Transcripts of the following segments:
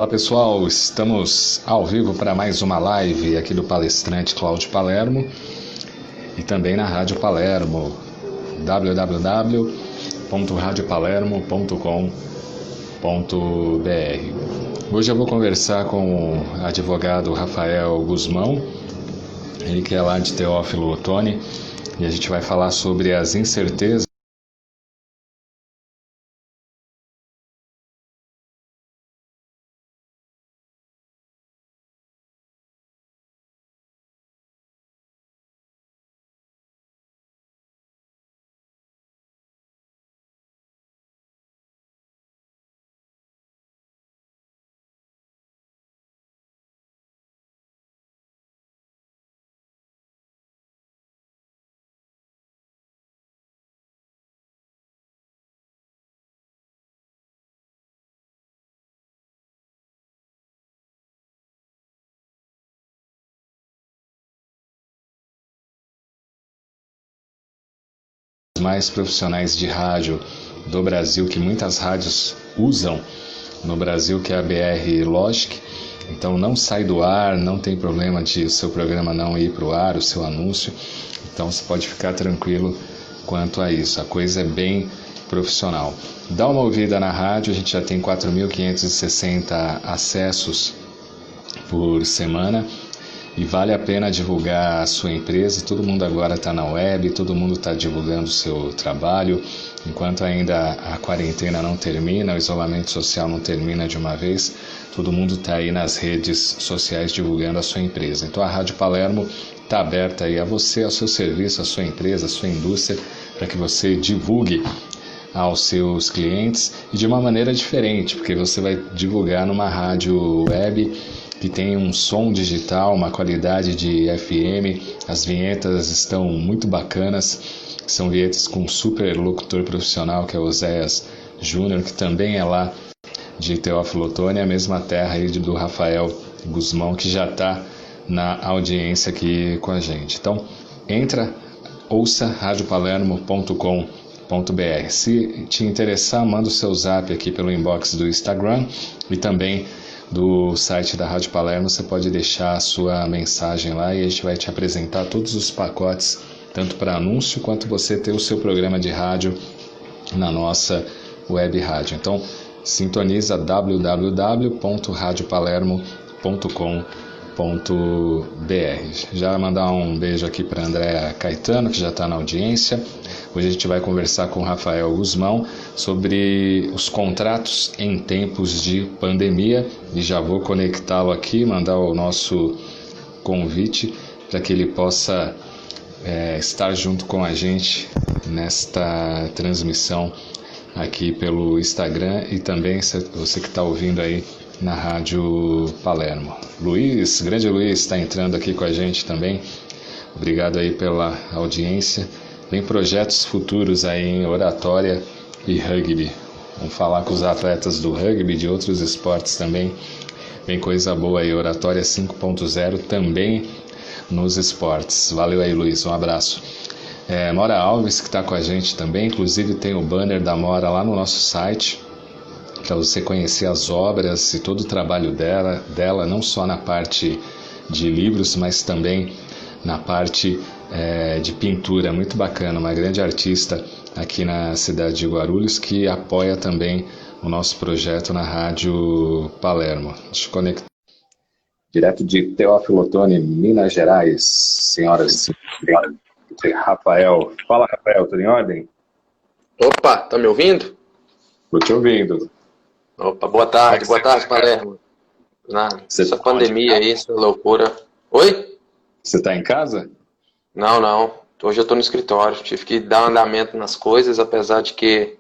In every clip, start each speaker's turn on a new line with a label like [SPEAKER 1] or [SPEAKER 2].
[SPEAKER 1] Olá pessoal, estamos ao vivo para mais uma live aqui do palestrante Cláudio Palermo e também na Rádio Palermo, www.radiopalermo.com.br. Hoje eu vou conversar com o advogado Rafael Guzmão, ele que é lá de Teófilo Otoni, e a gente vai falar sobre as incertezas mais profissionais de rádio do Brasil, que muitas rádios usam no Brasil, que é a BR Logic. Então não sai do ar, não tem problema de o seu programa não ir para o ar, o seu anúncio. Então você pode ficar tranquilo quanto a isso. A coisa é bem profissional. Dá uma ouvida na rádio, a gente já tem 4.560 acessos por semana. E vale a pena divulgar a sua empresa. Todo mundo agora está na web, todo mundo está divulgando o seu trabalho. Enquanto ainda a quarentena não termina, o isolamento social não termina de uma vez, todo mundo está aí nas redes sociais divulgando a sua empresa. Então a Rádio Palermo está aberta aí a você, ao seu serviço, à sua empresa, à sua indústria, para que você divulgue aos seus clientes e de uma maneira diferente, porque você vai divulgar numa rádio web que tem um som digital, uma qualidade de FM, as vinhetas estão muito bacanas, são vinhetas com um super locutor profissional que é o Oséias Júnior, que também é lá de Teófilo Otoni, a mesma terra aí do Rafael Guzmão, que já está na audiência aqui com a gente. Então, entra, ouça radiopalermo.com.br. Se te interessar, manda o seu zap aqui pelo inbox do Instagram e também do site da Rádio Palermo. Você pode deixar a sua mensagem lá e a gente vai te apresentar todos os pacotes, tanto para anúncio quanto você ter o seu programa de rádio na nossa web rádio. Então, sintoniza www.radiopalermo.com.br. Já mandar um beijo aqui para Andréa Caetano, que já está na audiência. Hoje a gente vai conversar com o Rafael Guzmão sobre os contratos em tempos de pandemia e já vou conectá-lo aqui, mandar o nosso convite para que ele possa estar junto com a gente nesta transmissão aqui pelo Instagram e também você que está ouvindo aí na Rádio Palermo. Luiz, grande Luiz, está entrando aqui com a gente também. Obrigado aí pela audiência. Tem projetos futuros aí em oratória e rugby. Vamos falar com os atletas do rugby e de outros esportes também. Tem coisa boa aí, oratória 5.0 também nos esportes. Valeu aí, Luiz, um abraço. Mora Alves, que está com a gente também, inclusive tem o banner da Mora lá no nosso site, para você conhecer as obras e todo o trabalho dela, não só na parte de livros, mas também na parte de pintura. Muito bacana, uma grande artista aqui na cidade de Guarulhos, que apoia também o nosso projeto na Rádio Palermo. Deixa eu conectar. Direto de Teófilo Otoni, Minas Gerais, senhoras e senhores. Rafael. Fala, Rafael, tudo em ordem?
[SPEAKER 2] Opa, tá me ouvindo?
[SPEAKER 1] Estou te ouvindo.
[SPEAKER 2] Opa, boa tarde, Palermo. Essa pandemia aí, essa loucura. Oi?
[SPEAKER 1] Você está em casa?
[SPEAKER 2] Não. Hoje eu estou no escritório. Tive que dar andamento nas coisas, apesar de que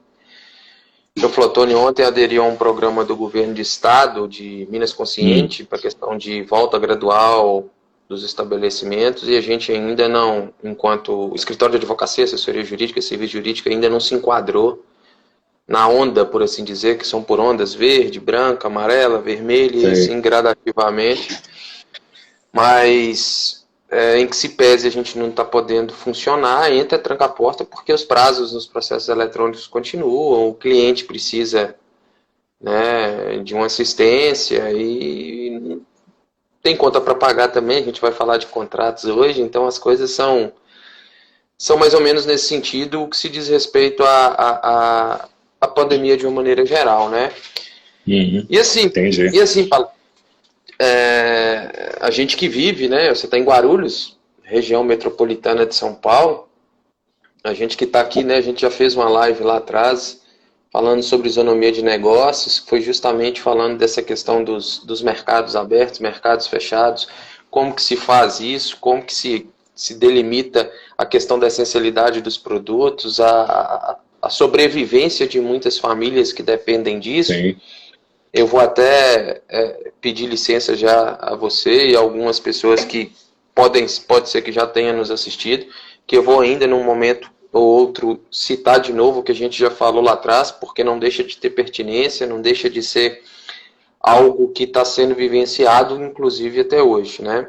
[SPEAKER 2] o Flotone ontem aderiu a um programa do governo de estado, de Minas Consciente, para questão de volta gradual dos estabelecimentos, e a gente ainda não, enquanto escritório de advocacia, assessoria jurídica, serviço jurídico, ainda não se enquadrou na onda, por assim dizer, que são por ondas verde, branca, amarela, vermelha, e assim gradativamente. Mas em que se pese a gente não está podendo funcionar, entra tranca a porta porque os prazos nos processos eletrônicos continuam, o cliente precisa né, de uma assistência, e tem conta para pagar também. A gente vai falar de contratos hoje, então as coisas são mais ou menos nesse sentido, o que se diz respeito à pandemia de uma maneira geral, né?
[SPEAKER 1] Uhum.
[SPEAKER 2] E assim,
[SPEAKER 1] Entendi.
[SPEAKER 2] Paulo, a gente que vive, né? Você está em Guarulhos, região metropolitana de São Paulo. A gente que está aqui, né? A gente já fez uma live lá atrás falando sobre isonomia de negócios, que foi justamente falando dessa questão dos mercados abertos, mercados fechados, como que se faz isso, como que se delimita a questão da essencialidade dos produtos, a sobrevivência de muitas famílias que dependem disso.
[SPEAKER 1] Sim.
[SPEAKER 2] Eu vou até pedir licença já a você e a algumas pessoas que pode ser que já tenham nos assistido, que eu vou ainda num momento ou outro citar de novo o que a gente já falou lá atrás, porque não deixa de ter pertinência, não deixa de ser algo que está sendo vivenciado, inclusive até hoje, né?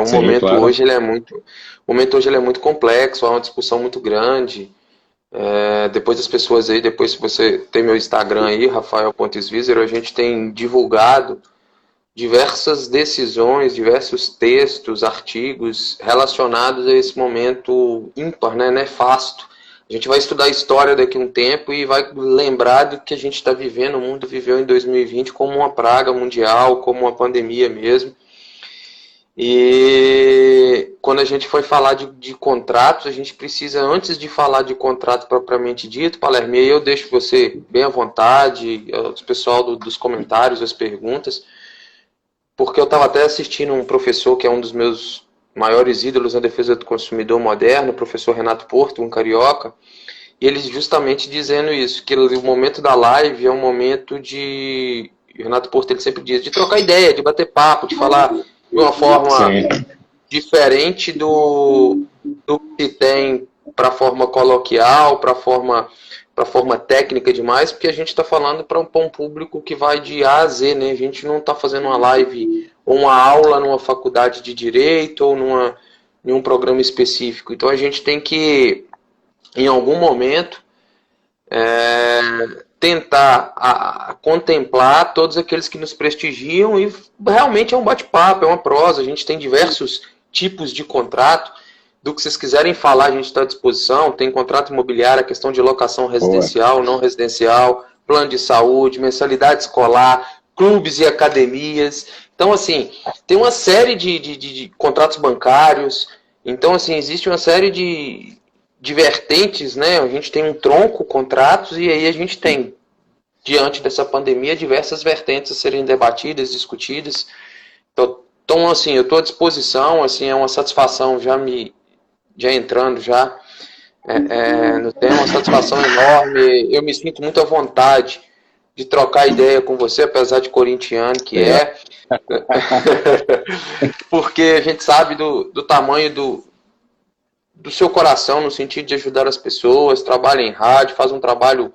[SPEAKER 2] O
[SPEAKER 1] Sim,
[SPEAKER 2] momento
[SPEAKER 1] claro.
[SPEAKER 2] hoje ele é muito complexo, há uma discussão muito grande. Depois as pessoas aí, depois se você tem meu Instagram aí, Rafael.Svizer, a gente tem divulgado diversas decisões, diversos textos, artigos relacionados a esse momento ímpar, né, nefasto. A gente vai estudar história daqui a um tempo e vai lembrar do que a gente está vivendo, o mundo viveu em 2020 como uma praga mundial, como uma pandemia mesmo. E quando a gente foi falar de contratos, a gente precisa, antes de falar de contrato propriamente dito, Palermo, e eu deixo você bem à vontade, o pessoal dos comentários, as perguntas, porque eu estava até assistindo um professor que é um dos meus maiores ídolos na defesa do consumidor moderno, o professor Renato Porto, um carioca, e ele justamente dizendo isso, que o momento da live é um momento de... O Renato Porto ele sempre diz, de trocar ideia, de bater papo, de falar de uma forma
[SPEAKER 1] Sim.
[SPEAKER 2] diferente do que tem para a forma coloquial, para a forma técnica demais, porque a gente está falando para um público que vai de A a Z, né? A gente não está fazendo uma live ou uma aula numa faculdade de direito ou em um programa específico. Então a gente tem que, em algum momento, tentar contemplar todos aqueles que nos prestigiam, e realmente é um bate-papo, é uma prosa. A gente tem diversos tipos de contrato. Do que vocês quiserem falar, a gente está à disposição. Tem contrato imobiliário, a questão de locação residencial, Boa. Não residencial, plano de saúde, mensalidade escolar, clubes e academias. Então, assim, tem uma série de contratos bancários. Então, assim, existe uma série de vertentes, né? A gente tem um tronco, contratos, e aí a gente tem, diante dessa pandemia, diversas vertentes a serem debatidas, discutidas. Então, assim, eu estou à disposição, assim, é uma satisfação já entrando já no tema, uma satisfação enorme. Eu me sinto muito à vontade de trocar ideia com você, apesar de corintiano que é. Porque a gente sabe do tamanho do seu coração, no sentido de ajudar as pessoas, trabalha em rádio, faz um trabalho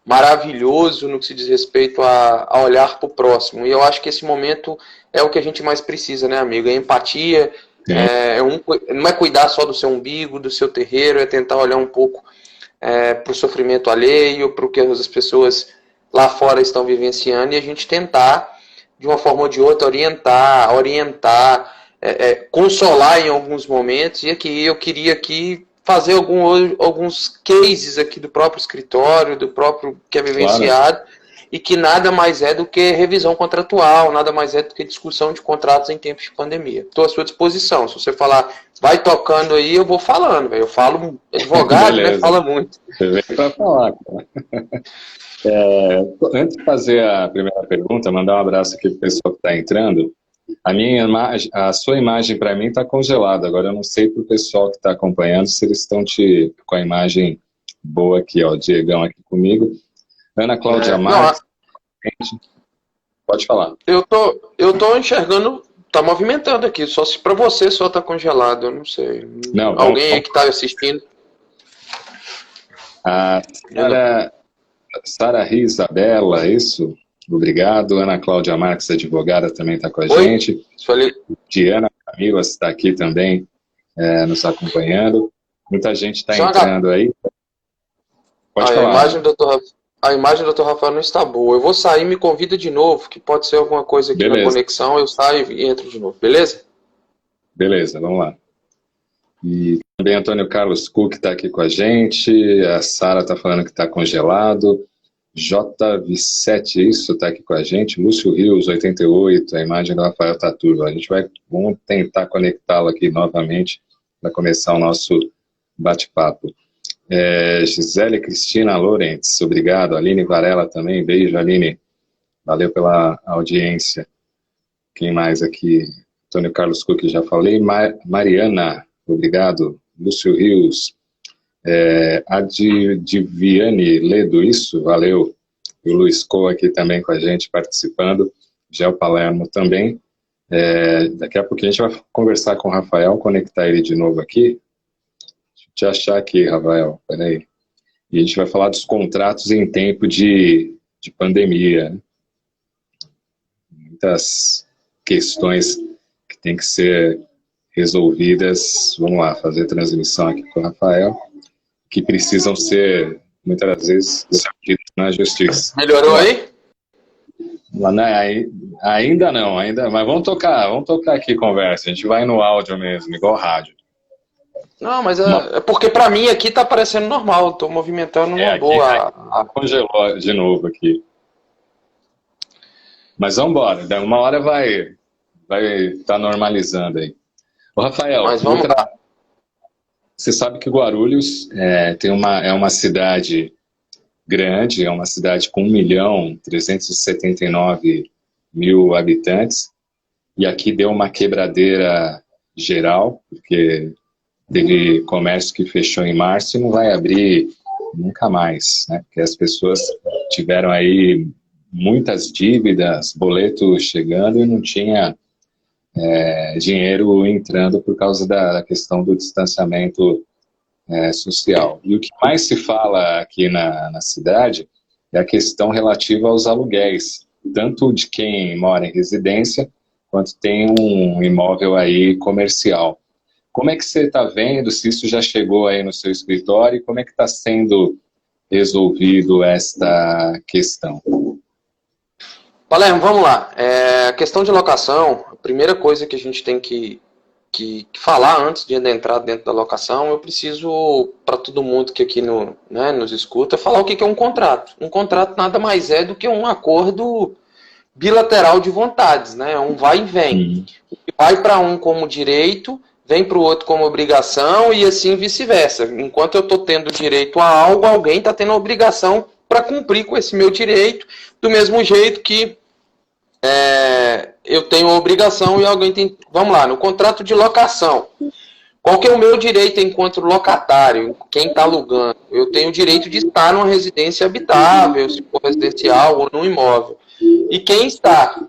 [SPEAKER 2] maravilhoso no que se diz respeito a olhar para o próximo. E eu acho que esse momento é o que a gente mais precisa, né, amigo? É empatia, não é cuidar só do seu umbigo, do seu terreiro, é tentar olhar um pouco para o sofrimento alheio, para o que as pessoas lá fora estão vivenciando, e a gente tentar, de uma forma ou de outra, orientar, consolar em alguns momentos. E aqui eu queria aqui fazer alguns cases aqui do próprio escritório, do próprio que é vivenciado, claro. E que nada mais é do que revisão contratual, nada mais é do que discussão de contratos em tempos de pandemia. Estou à sua disposição. Se você falar, vai tocando aí, eu vou falando. Véio. Eu falo, advogado, né, fala muito.
[SPEAKER 1] Você veio para falar, cara. Antes de fazer a primeira pergunta, mandar um abraço aqui para o pessoal que está entrando. A sua imagem para mim está congelada. Agora eu não sei para o pessoal que está acompanhando se eles estão com a imagem boa aqui, ó, o Diegão aqui comigo. Ana Cláudia Marques. Pode falar.
[SPEAKER 2] Eu tô enxergando, tá movimentando aqui, só se para você só tá congelado, eu não sei.
[SPEAKER 1] Não,
[SPEAKER 2] alguém aí que está assistindo.
[SPEAKER 1] A Sara Isabela, isso? Obrigado. Ana Cláudia Marques, advogada, também está com a gente.
[SPEAKER 2] Falei.
[SPEAKER 1] Diana Camila está aqui também, nos acompanhando. Muita gente está entrando aí. Pode falar.
[SPEAKER 2] A imagem do Dr. A imagem do Dr. Rafael não está boa. Eu vou sair, me convida de novo, que pode ser alguma coisa aqui na conexão, eu saio e entro de novo, beleza?
[SPEAKER 1] Beleza, vamos lá. E também Antônio Carlos Cook está aqui com a gente, a Sara está falando que está congelado, JV7, isso, está aqui com a gente, Lúcio Rios, 88, a imagem do Rafael Taturba. Vamos tentar conectá-lo aqui novamente para começar o nosso bate-papo. Gisele Cristina Lorentz, obrigado. Aline Varela também, beijo, Aline. Valeu pela audiência. Quem mais aqui? Antônio Carlos Cook, já falei. Mariana, obrigado. Lúcio Rios. Adiviane Ledo, isso, valeu. E o Luiz Co aqui também com a gente participando. Gel Palermo também. Daqui a pouquinho a gente vai conversar com o Rafael, conectar ele de novo aqui. Deixa eu te achar aqui, Rafael, peraí. E a gente vai falar dos contratos em tempo de pandemia, né? Muitas questões que têm que ser resolvidas. Vamos lá, fazer a transmissão aqui com o Rafael, que precisam ser, muitas vezes, decididas na justiça.
[SPEAKER 2] Melhorou aí?
[SPEAKER 1] Ainda não, mas vamos tocar aqui conversa. A gente vai no áudio mesmo, igual rádio.
[SPEAKER 2] Não, mas é porque pra mim aqui tá parecendo normal, eu tô movimentando uma boa.
[SPEAKER 1] Congelou de novo aqui. Mas vamos embora, uma hora vai estar normalizando aí. Ô, Rafael,
[SPEAKER 2] mas vamos lá.
[SPEAKER 1] Você sabe que Guarulhos é uma cidade grande, é uma cidade com 1.379.000 habitantes, e aqui deu uma quebradeira geral, porque teve comércio que fechou em março e não vai abrir nunca mais, né? Porque as pessoas tiveram aí muitas dívidas, boletos chegando e não tinha dinheiro entrando por causa da questão do distanciamento social. E o que mais se fala aqui na cidade é a questão relativa aos aluguéis, tanto de quem mora em residência, quanto tem um imóvel aí comercial. Como é que você está vendo, se isso já chegou aí no seu escritório, e como é que está sendo resolvido esta questão?
[SPEAKER 2] Palermo, vamos lá. A questão de locação, a primeira coisa que a gente tem que falar antes de entrar dentro da locação, eu preciso, para todo mundo que aqui nos escuta, falar o que é um contrato. Um contrato nada mais é do que um acordo bilateral de vontades, né? Um vai e vem. Vai para um como direito, vem para o outro como obrigação e assim vice-versa. Enquanto eu estou tendo direito a algo, alguém está tendo a obrigação para cumprir com esse meu direito, do mesmo jeito que eu tenho a obrigação e alguém tem... Vamos lá, no contrato de locação. Qual que é o meu direito enquanto locatário? Quem está alugando? Eu tenho o direito de estar numa residência habitável, se for residencial ou num imóvel. E quem está...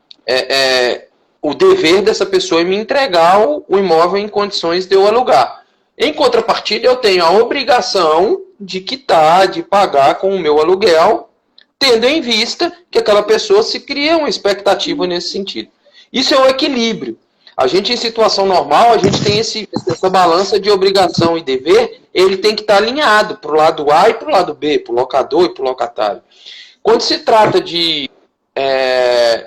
[SPEAKER 2] o dever dessa pessoa é me entregar o imóvel em condições de eu alugar. Em contrapartida, eu tenho a obrigação de quitar, de pagar com o meu aluguel, tendo em vista que aquela pessoa se cria uma expectativa nesse sentido. Isso é o equilíbrio. A gente, em situação normal, a gente tem essa balança de obrigação e dever, ele tem que estar alinhado para o lado A e para o lado B, para o locador e para o locatário. Quando se trata de...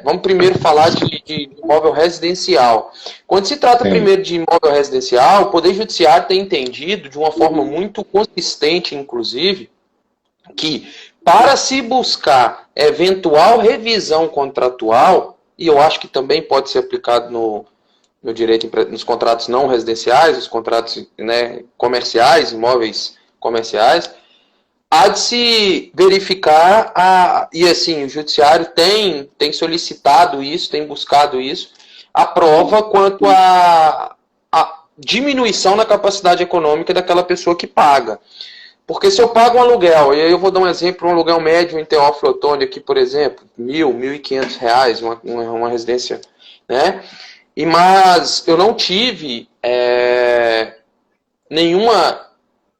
[SPEAKER 2] vamos primeiro falar de imóvel residencial. Quando se trata primeiro de imóvel residencial, o Poder Judiciário tem entendido, de uma forma muito consistente, inclusive, que para se buscar eventual revisão contratual, e eu acho que também pode ser aplicado no direito, nos contratos não residenciais, os contratos comerciais, imóveis comerciais, há de se verificar, e assim, o Judiciário tem solicitado isso, tem buscado isso, a prova quanto à diminuição na capacidade econômica daquela pessoa que paga. Porque se eu pago um aluguel, e aí eu vou dar um exemplo, um aluguel médio em Teófilo Otoni aqui, por exemplo, R$1.000, R$1.500, uma residência, né? Mas eu não tive nenhuma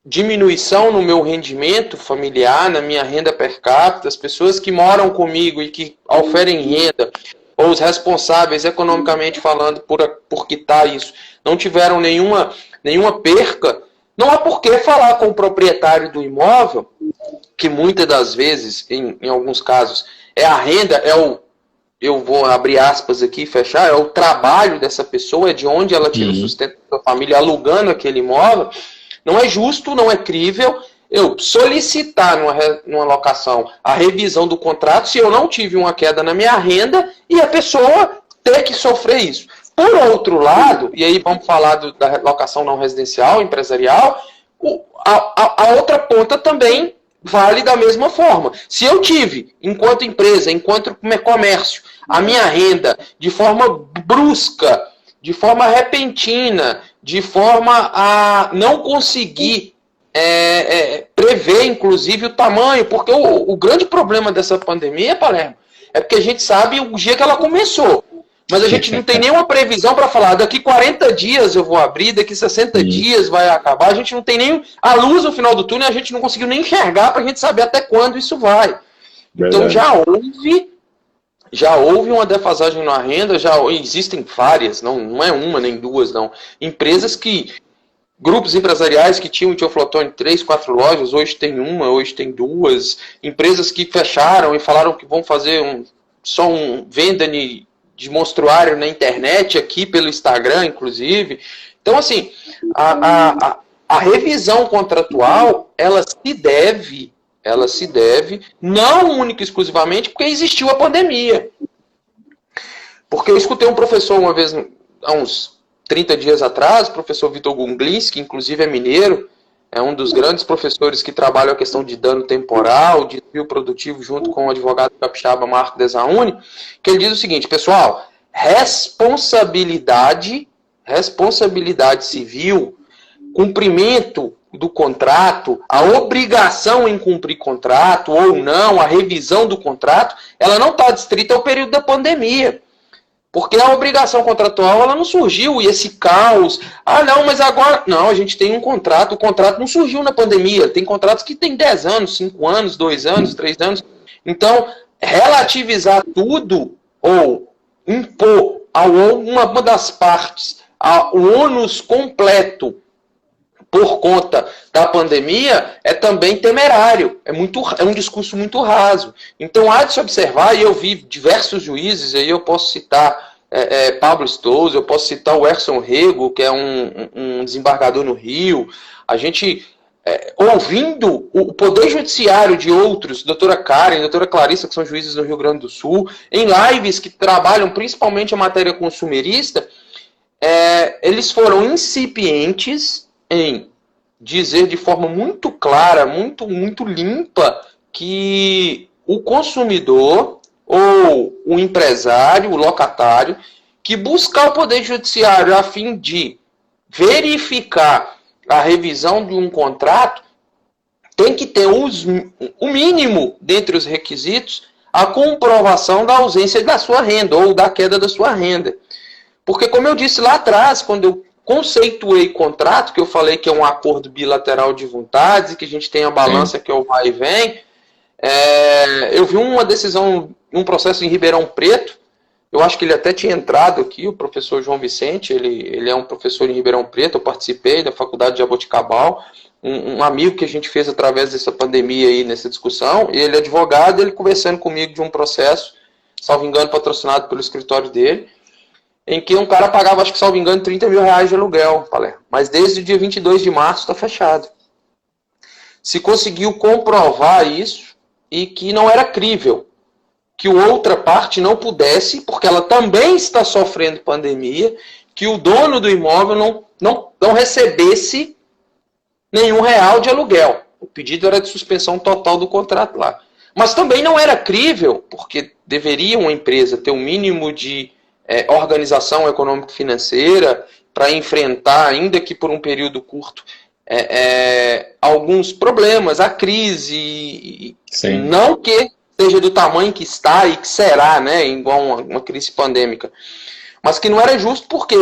[SPEAKER 2] diminuição no meu rendimento familiar, na minha renda per capita, as pessoas que moram comigo e que oferem renda, ou os responsáveis economicamente falando por quitar isso, não tiveram nenhuma perca, não há por que falar com o proprietário do imóvel que muitas das vezes, em alguns casos, é a renda, eu vou abrir aspas aqui e fechar, é o trabalho dessa pessoa, é de onde ela tira o sustento da família alugando aquele imóvel, não é justo, não é crível eu solicitar numa locação a revisão do contrato se eu não tive uma queda na minha renda e a pessoa ter que sofrer isso. Por outro lado, e aí vamos falar da locação não residencial, empresarial, a outra ponta também vale da mesma forma. Se eu tive, enquanto empresa, enquanto comércio, a minha renda de forma brusca, de forma repentina, de forma a não conseguir prever, inclusive, o tamanho, porque o grande problema dessa pandemia, Palermo, é porque a gente sabe o dia que ela começou. Mas a gente não tem nenhuma previsão para falar, daqui 40 dias eu vou abrir, daqui 60 dias vai acabar. A gente não tem nem a luz no final do túnel, a gente não conseguiu nem enxergar para a gente saber até quando isso vai. Então já houve uma defasagem na renda, já existem várias, não é uma nem duas, não. Empresas grupos empresariais que tinham Teoflotone 3, 4 lojas, hoje tem uma, hoje tem duas. Empresas que fecharam e falaram que vão fazer só venda de monstruário na internet, aqui pelo Instagram, inclusive. Então, assim, a revisão contratual, ela se deve, não única e exclusivamente porque existiu a pandemia. Porque eu escutei um professor uma vez, há uns 30 dias atrás, o professor Vitor Gunglins, que inclusive é mineiro, é um dos grandes professores que trabalha a questão de dano temporal, de desvio produtivo, junto com o advogado capixaba Marco Desauni, que ele diz o seguinte, pessoal, responsabilidade civil, cumprimento do contrato, a obrigação em cumprir contrato ou não, a revisão do contrato, ela não está adstrita ao período da pandemia. Porque a obrigação contratual ela não surgiu, e esse caos, não, mas agora... Não, a gente tem um contrato, o contrato não surgiu na pandemia, tem contratos que tem 10 anos, 5 anos, 2 anos, 3 anos. Então, relativizar tudo, ou impor a uma das partes o ônus completo por conta da pandemia, é também temerário, é um discurso muito raso. Então há de se observar, e eu vi diversos juízes, aí eu posso citar Pablo Stouza, eu posso citar o Erson Rego, que é um desembargador no Rio, a gente ouvindo o Poder Judiciário de outros, doutora Karen, doutora Clarissa, que são juízes no Rio Grande do Sul, em lives que trabalham principalmente a matéria consumerista, eles foram incipientes em dizer de forma muito clara, muito limpa, que o consumidor ou o empresário, o locatário, que buscar o Poder Judiciário a fim de verificar a revisão de um contrato, tem que ter o mínimo dentre os requisitos, a comprovação da ausência da sua renda ou da queda da sua renda. Porque, como eu disse lá atrás, quando eu conceituei contrato, que eu falei que é um acordo bilateral de vontades, e que a gente tem a balança, que é o vai e vem, eu vi uma decisão, um processo em Ribeirão Preto, eu acho que ele até tinha entrado aqui, o professor João Vicente, ele é um professor em Ribeirão Preto, eu participei da faculdade de Jaboticabal, um amigo que a gente fez através dessa pandemia aí, nessa discussão, e ele é advogado, ele conversando comigo de um processo, salvo engano, patrocinado pelo escritório dele, em que um cara pagava, acho que, salvo engano, 30 mil reais de aluguel, Palermo. Mas desde o dia 22 de março está fechado. Se conseguiu comprovar isso e que não era crível, que outra parte não pudesse, porque ela também está sofrendo pandemia, que o dono do imóvel não recebesse nenhum real de aluguel. O pedido era de suspensão total do contrato lá. Mas também não era crível, porque deveria uma empresa ter um mínimo de organização econômico-financeira para enfrentar, ainda que por um período curto, alguns problemas, a crise, não que seja do tamanho que está e que será, né, igual uma crise pandêmica, mas que não era justo porque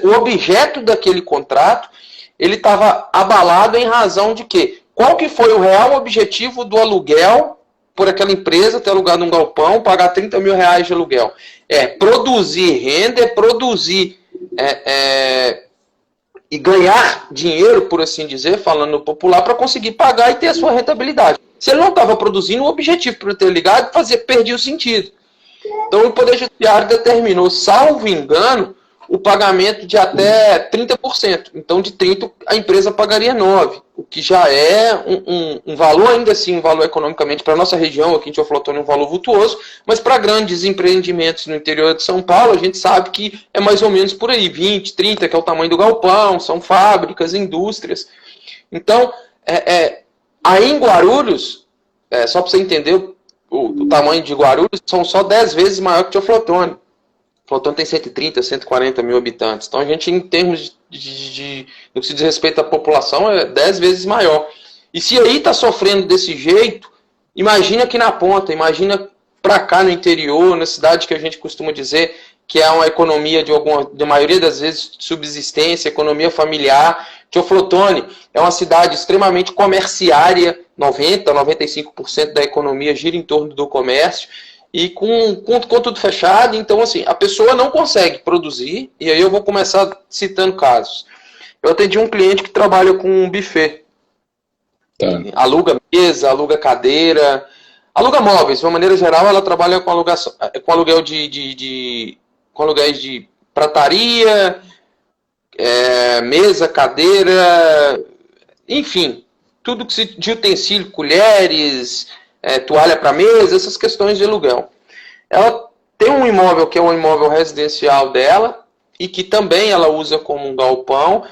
[SPEAKER 2] o objeto daquele contrato ele estava abalado em razão de quê? Qual que foi o real objetivo do aluguel por aquela empresa ter alugado um galpão, pagar 30 mil reais de aluguel? Produzir renda, produzir e ganhar dinheiro, por assim dizer, falando popular, para conseguir pagar e ter a sua rentabilidade. Se ele não estava produzindo, o objetivo para ter ligado perdia o sentido. Então o Poder Judiciário determinou, salvo engano, o pagamento de até 30%. Então de 30% a empresa pagaria 9%, o que já é um valor, ainda assim, um valor economicamente para a nossa região, aqui em Teoflotone, um valor vultuoso, mas para grandes empreendimentos no interior de São Paulo, a gente sabe que é mais ou menos por aí, 20%, 30%, que é o tamanho do galpão, são fábricas, indústrias. Então, aí em Guarulhos, só para você entender, o tamanho de Guarulhos são só 10 vezes maior que Teoflotone. Teoflotone tem 130, 140 mil habitantes. Então a gente, em termos no que se diz respeito à população, é 10 vezes maior. E se aí está sofrendo desse jeito, imagina aqui na ponta, imagina para cá no interior, na cidade que a gente costuma dizer que é uma economia de maioria das vezes, subsistência, economia familiar. Teoflotone é uma cidade extremamente comerciária, 90%, 95% da economia gira em torno do comércio, e com tudo fechado, então assim, a pessoa não consegue produzir, e aí eu vou começar citando casos. Eu atendi um cliente que trabalha com um buffet. Tá. Aluga mesa, aluga cadeira, aluga móveis. De uma maneira geral, ela trabalha com aluguel com aluguéis de prataria, mesa, cadeira, enfim, tudo de utensílio, colheres, toalha para mesa, essas questões de aluguel. Ela tem um imóvel que é um imóvel residencial dela e que também ela usa como um galpão,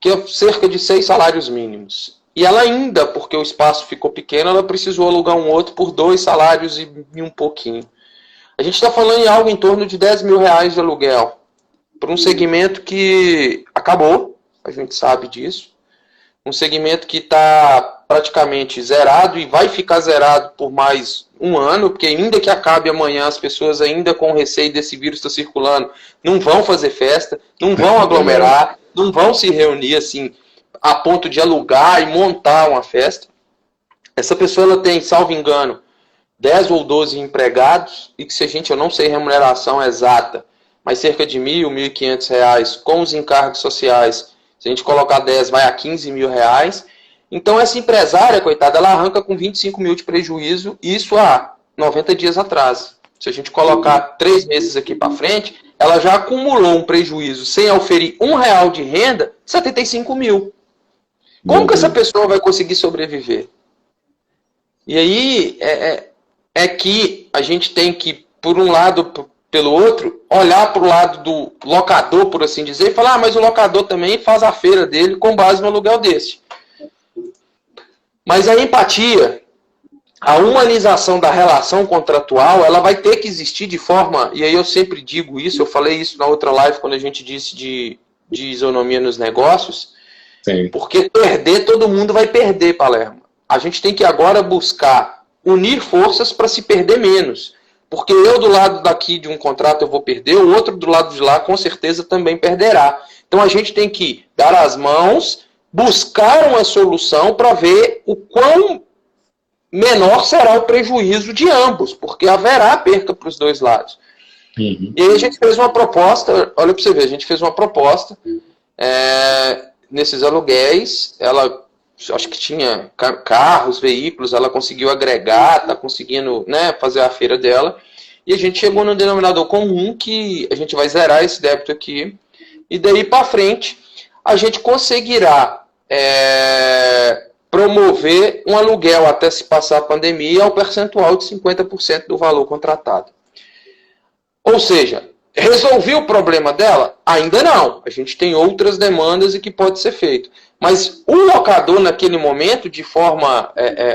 [SPEAKER 2] que é cerca de 6 salários mínimos. E ela ainda, porque o espaço ficou pequeno, ela precisou alugar um outro por 2 salários e um pouquinho. A gente está falando em algo em torno de R$10 mil de aluguel, para um segmento que acabou, a gente sabe disso, um segmento que está praticamente zerado e vai ficar zerado por mais um ano, porque ainda que acabe amanhã, as pessoas ainda com receio desse vírus estar circulando, não vão fazer festa, não vão aglomerar, não vão se reunir assim, a ponto de alugar e montar uma festa. Essa pessoa ela tem, salvo engano, 10 ou 12 empregados, e que eu não sei a remuneração exata, mas cerca de R$1.000, R$1.500 com os encargos sociais. Se a gente colocar 10, vai a R$15 mil. Então essa empresária, coitada, ela arranca com 25 mil de prejuízo, isso há 90 dias atrás. Se a gente colocar 3 meses aqui para frente, ela já acumulou um prejuízo sem oferir R$1 de renda, 75 mil. Como que essa pessoa vai conseguir sobreviver? E aí é que a gente tem que, por um lado, pelo outro, olhar para o lado do locador, por assim dizer, e falar, mas o locador também faz a feira dele com base no aluguel desse. Mas a empatia, a humanização da relação contratual, ela vai ter que existir de forma, e aí eu sempre digo isso, eu falei isso na outra live quando a gente disse de isonomia nos negócios, sim. Porque perder, todo mundo vai perder, Palermo. A gente tem que agora buscar unir forças para se perder menos. Porque eu do lado daqui de um contrato eu vou perder, o outro do lado de lá com certeza também perderá. Então a gente tem que dar as mãos, buscar uma solução para ver o quão menor será o prejuízo de ambos, porque haverá perca para os dois lados. Uhum. E aí a gente fez uma proposta, olha para você ver, a gente fez uma proposta nesses aluguéis, ela acho que tinha carros, veículos, ela conseguiu agregar, está conseguindo, né, fazer a feira dela, e a gente chegou num denominador comum que a gente vai zerar esse débito aqui, e daí para frente a gente conseguirá promover um aluguel até se passar a pandemia ao percentual de 50% do valor contratado. Ou seja, resolvi o problema dela? Ainda não. A gente tem outras demandas e que pode ser feito. Mas o locador, naquele momento, de forma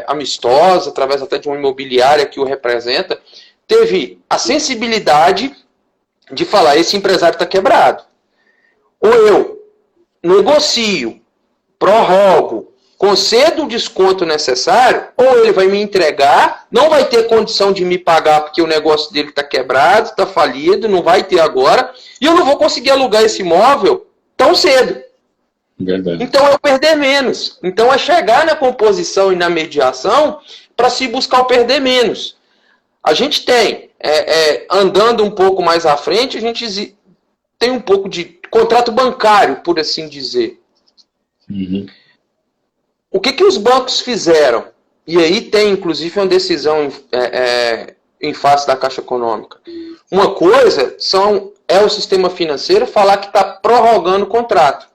[SPEAKER 2] amistosa, através até de uma imobiliária que o representa, teve a sensibilidade de falar, esse empresário está quebrado. Ou eu negocio, prorrogo, concedo o desconto necessário, ou ele vai me entregar, não vai ter condição de me pagar porque o negócio dele está quebrado, está falido, não vai ter agora, e eu não vou conseguir alugar esse imóvel tão cedo. Verdade. Então é perder menos. Então é chegar na composição e na mediação para se buscar o perder menos. A gente tem, andando um pouco mais à frente, a gente tem um pouco de contrato bancário, por assim dizer. Uhum. O que os bancos fizeram? E aí tem, inclusive, uma decisão em face da Caixa Econômica. Uma coisa é o sistema financeiro falar que está prorrogando o contrato.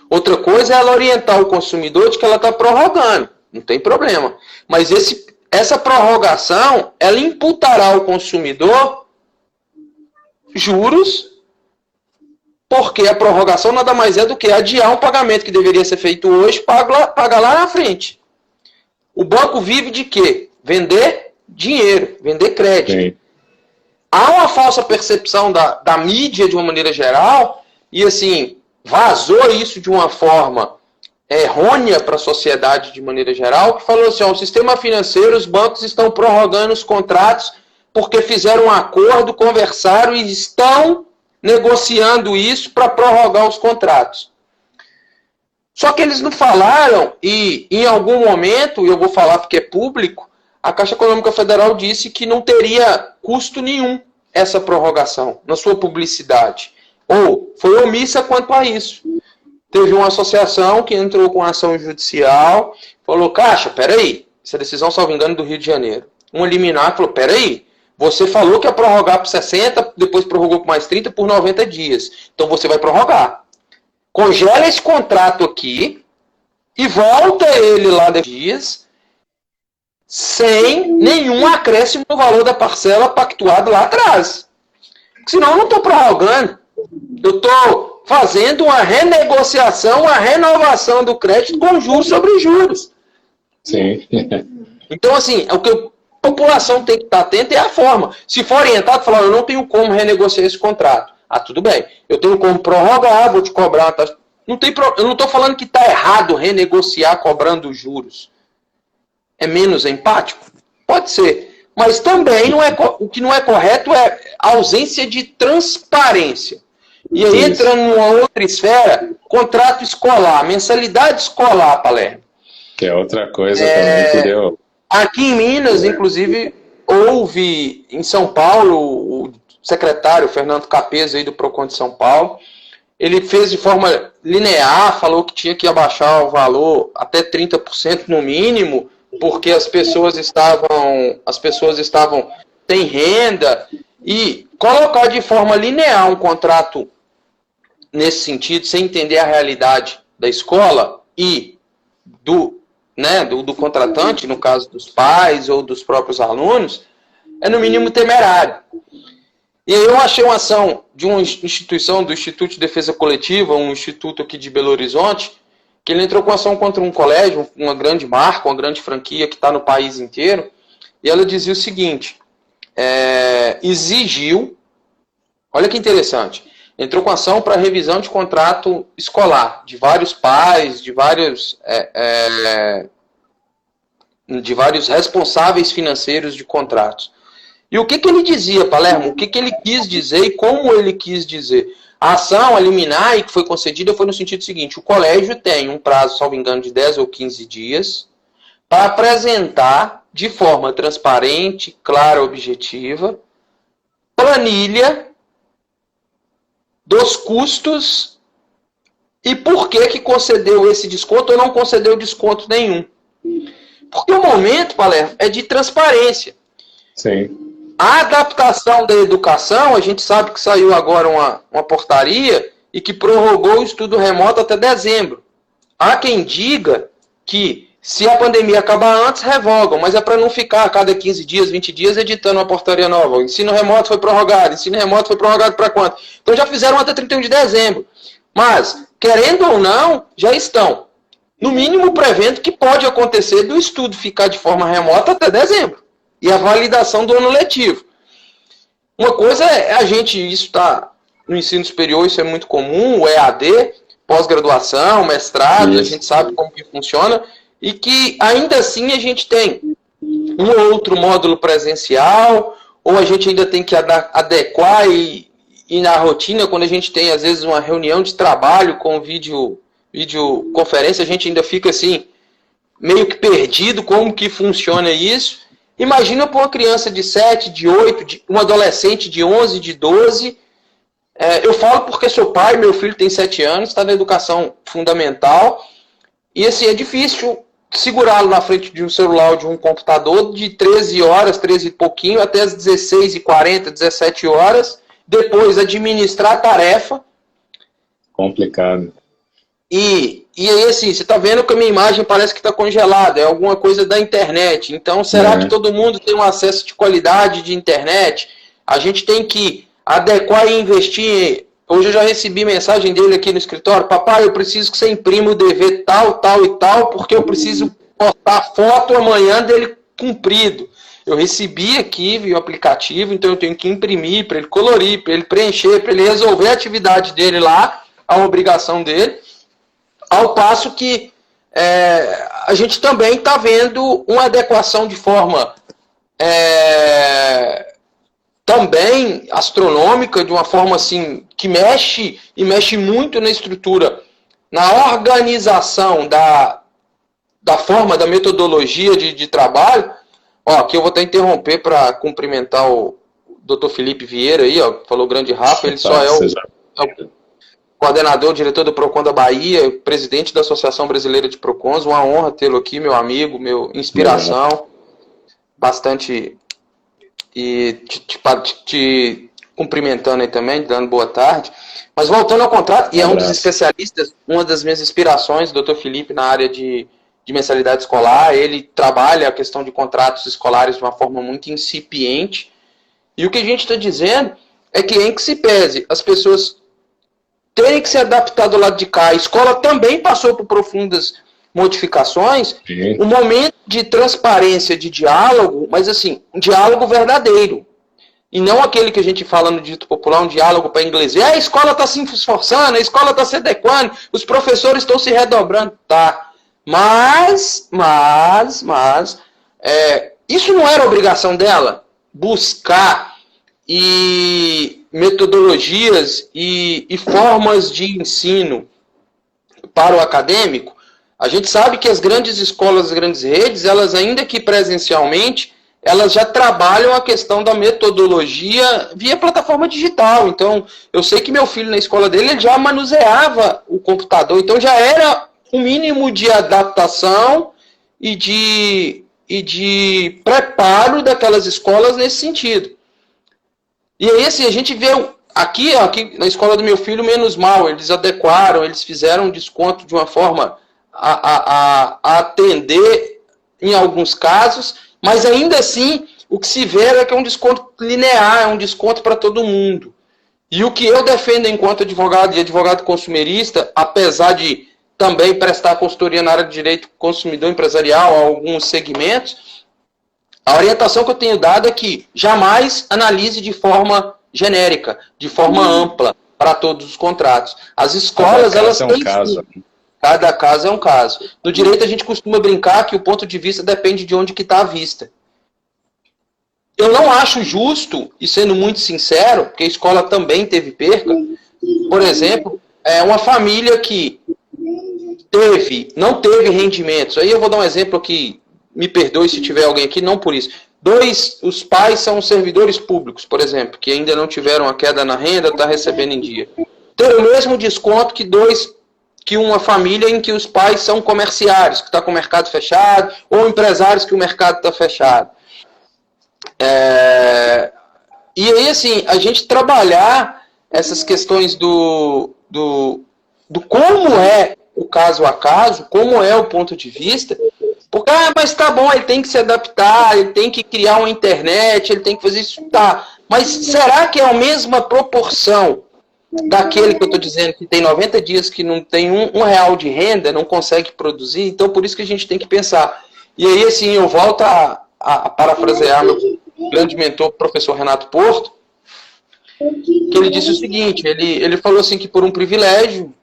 [SPEAKER 2] Outra coisa é ela orientar o consumidor de que ela está prorrogando. Não tem problema. Mas essa prorrogação, ela imputará ao consumidor juros, porque a prorrogação nada mais é do que adiar um pagamento que deveria ser feito hoje, pagar lá na frente. O banco vive de quê? Vender dinheiro, vender crédito. Sim. Há uma falsa percepção da mídia de uma maneira geral, e assim, vazou isso de uma forma errônea para a sociedade de maneira geral, que falou assim, ó, o sistema financeiro, os bancos estão prorrogando os contratos porque fizeram um acordo, conversaram e estão negociando isso para prorrogar os contratos. Só que eles não falaram, e em algum momento, e eu vou falar porque é público, a Caixa Econômica Federal disse que não teria custo nenhum essa prorrogação na sua publicidade. Ou foi omissa quanto a isso. Teve uma associação que entrou com ação judicial, falou, Caixa, peraí, essa decisão, salvo engano, do Rio de Janeiro. Um liminar falou, peraí, você falou que ia prorrogar por 60, depois prorrogou por mais 30, por 90 dias. Então você vai prorrogar. Congela esse contrato aqui e volta ele lá de dias sem nenhum acréscimo no valor da parcela pactuado lá atrás. Porque senão eu não estou prorrogando. Eu estou fazendo uma renegociação, uma renovação do crédito com juros sobre juros.
[SPEAKER 1] Sim.
[SPEAKER 2] Então, assim, o que a população tem que estar atenta é a forma. Se for orientado, falar, eu não tenho como renegociar esse contrato. Ah, tudo bem. Eu tenho como prorrogar, vou te cobrar uma taxa. Eu não estou falando que está errado renegociar cobrando juros. É menos empático? Pode ser. Mas também o que não é correto é a ausência de transparência. E aí, entrando numa outra esfera, contrato escolar, mensalidade escolar, Palermo.
[SPEAKER 1] Que é outra coisa também que deu...
[SPEAKER 2] Aqui em Minas, inclusive, houve em São Paulo, o secretário Fernando Capeza aí do Procon de São Paulo, ele fez de forma linear, falou que tinha que abaixar o valor até 30% no mínimo, porque as pessoas estavam sem renda, e colocar de forma linear um contrato nesse sentido, sem entender a realidade da escola e do contratante, no caso dos pais ou dos próprios alunos, é no mínimo temerário. E aí eu achei uma ação de uma instituição, do Instituto de Defesa Coletiva, um instituto aqui de Belo Horizonte, que ele entrou com ação contra um colégio, uma grande marca, uma grande franquia que está no país inteiro, e ela dizia o seguinte, exigiu, olha que interessante, entrou com ação para revisão de contrato escolar, de vários pais, de vários responsáveis financeiros de contratos. E o que ele dizia, Palermo? O que ele quis dizer e como ele quis dizer? A ação, a liminar, que foi concedida foi no sentido seguinte, o colégio tem um prazo, salvo engano, de 10 ou 15 dias para apresentar de forma transparente, clara, objetiva, planilha dos custos e por que concedeu esse desconto ou não concedeu desconto nenhum. Porque o momento, Palermo, é de transparência.
[SPEAKER 1] Sim.
[SPEAKER 2] A adaptação da educação, a gente sabe que saiu agora uma portaria e que prorrogou o estudo remoto até dezembro. Há quem diga que se a pandemia acabar antes, revogam, mas é para não ficar a cada 15 dias, 20 dias editando uma portaria nova. O ensino remoto foi prorrogado para quanto? Então já fizeram até 31 de dezembro. Mas, querendo ou não, já estão, no mínimo, prevendo que pode acontecer do estudo ficar de forma remota até dezembro. E a validação do ano letivo. Uma coisa é isso está no ensino superior, isso é muito comum, o EAD, pós-graduação, mestrado, isso. A gente sabe como que funciona, e que ainda assim a gente tem um ou outro módulo presencial, ou a gente ainda tem que adequar e na rotina, quando a gente tem às vezes uma reunião de trabalho com videoconferência, a gente ainda fica assim, meio que perdido como que funciona isso. Imagina para uma criança de 7, de 8, um adolescente de 11, de 12. Eu falo porque sou pai, meu filho tem 7 anos, está na educação fundamental. E assim, é difícil segurá-lo na frente de um celular ou de um computador de 13 horas, 13 e pouquinho, até as 16h40, 17 horas, depois administrar a tarefa.
[SPEAKER 1] Complicado.
[SPEAKER 2] E aí, assim, você está vendo que a minha imagem parece que está congelada, é alguma coisa da internet. Então, será que todo mundo tem um acesso de qualidade de internet? A gente tem que adequar e investir. Hoje eu já recebi mensagem dele aqui no escritório: papai, eu preciso que você imprima o dever tal, tal e tal, porque eu preciso postar foto amanhã dele cumprido. Eu recebi aqui via aplicativo, então eu tenho que imprimir para ele colorir, para ele preencher, para ele resolver a atividade dele lá, a obrigação dele. Ao passo que a gente também está vendo uma adequação de forma também astronômica, de uma forma assim, que mexe muito na estrutura, na organização da forma, da metodologia de trabalho. Ó, aqui eu vou até interromper para cumprimentar o Dr. Felipe Vieira, aí, ó, falou grande Rafa, ele só é o coordenador, diretor do PROCON da Bahia, presidente da Associação Brasileira de PROCONs. Uma honra tê-lo aqui, meu amigo, meu inspiração. Bastante. E te cumprimentando aí também, dando boa tarde. Mas voltando ao contrato, e é um dos especialistas, uma das minhas inspirações, o Dr. Felipe, na área de mensalidade escolar. Ele trabalha a questão de contratos escolares de uma forma muito incipiente. E o que a gente está dizendo é que, em que se pese as pessoas terem que se adaptar do lado de cá, a escola também passou por profundas modificações.
[SPEAKER 1] Sim.
[SPEAKER 2] Um momento de transparência, de diálogo, mas assim, um diálogo verdadeiro. E não aquele que a gente fala no dito popular, um diálogo para inglês. A escola está se esforçando, a escola está se adequando, os professores estão se redobrando. Tá. Mas isso não era obrigação dela? Buscar metodologias e formas de ensino para o acadêmico. A gente sabe que as grandes escolas, as grandes redes, elas, ainda que presencialmente, elas já trabalham a questão da metodologia via plataforma digital. Então, eu sei que meu filho, na escola dele, ele já manuseava o computador, então já era um mínimo de adaptação e de preparo daquelas escolas nesse sentido. E aí, assim, a gente vê aqui na escola do meu filho, menos mal, eles adequaram, eles fizeram um desconto de uma forma a atender em alguns casos, mas ainda assim, o que se vê é que é um desconto linear, é um desconto para todo mundo. E o que eu defendo enquanto advogado e advogado consumerista, apesar de também prestar consultoria na área de direito consumidor empresarial a alguns segmentos, a orientação que eu tenho dado é que jamais analise de forma genérica, de forma ampla, para todos os contratos. As escolas, elas têm... Cada caso é um caso. No direito, a gente costuma brincar que o ponto de vista depende de onde que está a vista. Eu não acho justo, e sendo muito sincero, porque a escola também teve perca, por exemplo, uma família que não teve rendimentos. Aí eu vou dar um exemplo aqui, me perdoe se tiver alguém aqui, não por isso. Os pais são servidores públicos, por exemplo, que ainda não tiveram a queda na renda, está recebendo em dia. Ter o mesmo desconto que uma família em que os pais são comerciários, que está com o mercado fechado, ou empresários que o mercado está fechado. E aí, assim, a gente trabalhar essas questões do como é o caso a caso, como é o ponto de vista, porque, mas tá bom, ele tem que se adaptar, ele tem que criar uma internet, ele tem que fazer isso, tá. Mas será que é a mesma proporção daquele que eu estou dizendo que tem 90 dias que não tem um real de renda, não consegue produzir? Então, por isso que a gente tem que pensar. E aí, assim, eu volto a parafrasear meu grande mentor, professor Renato Porto, que ele disse o seguinte, ele falou assim que por um privilégio,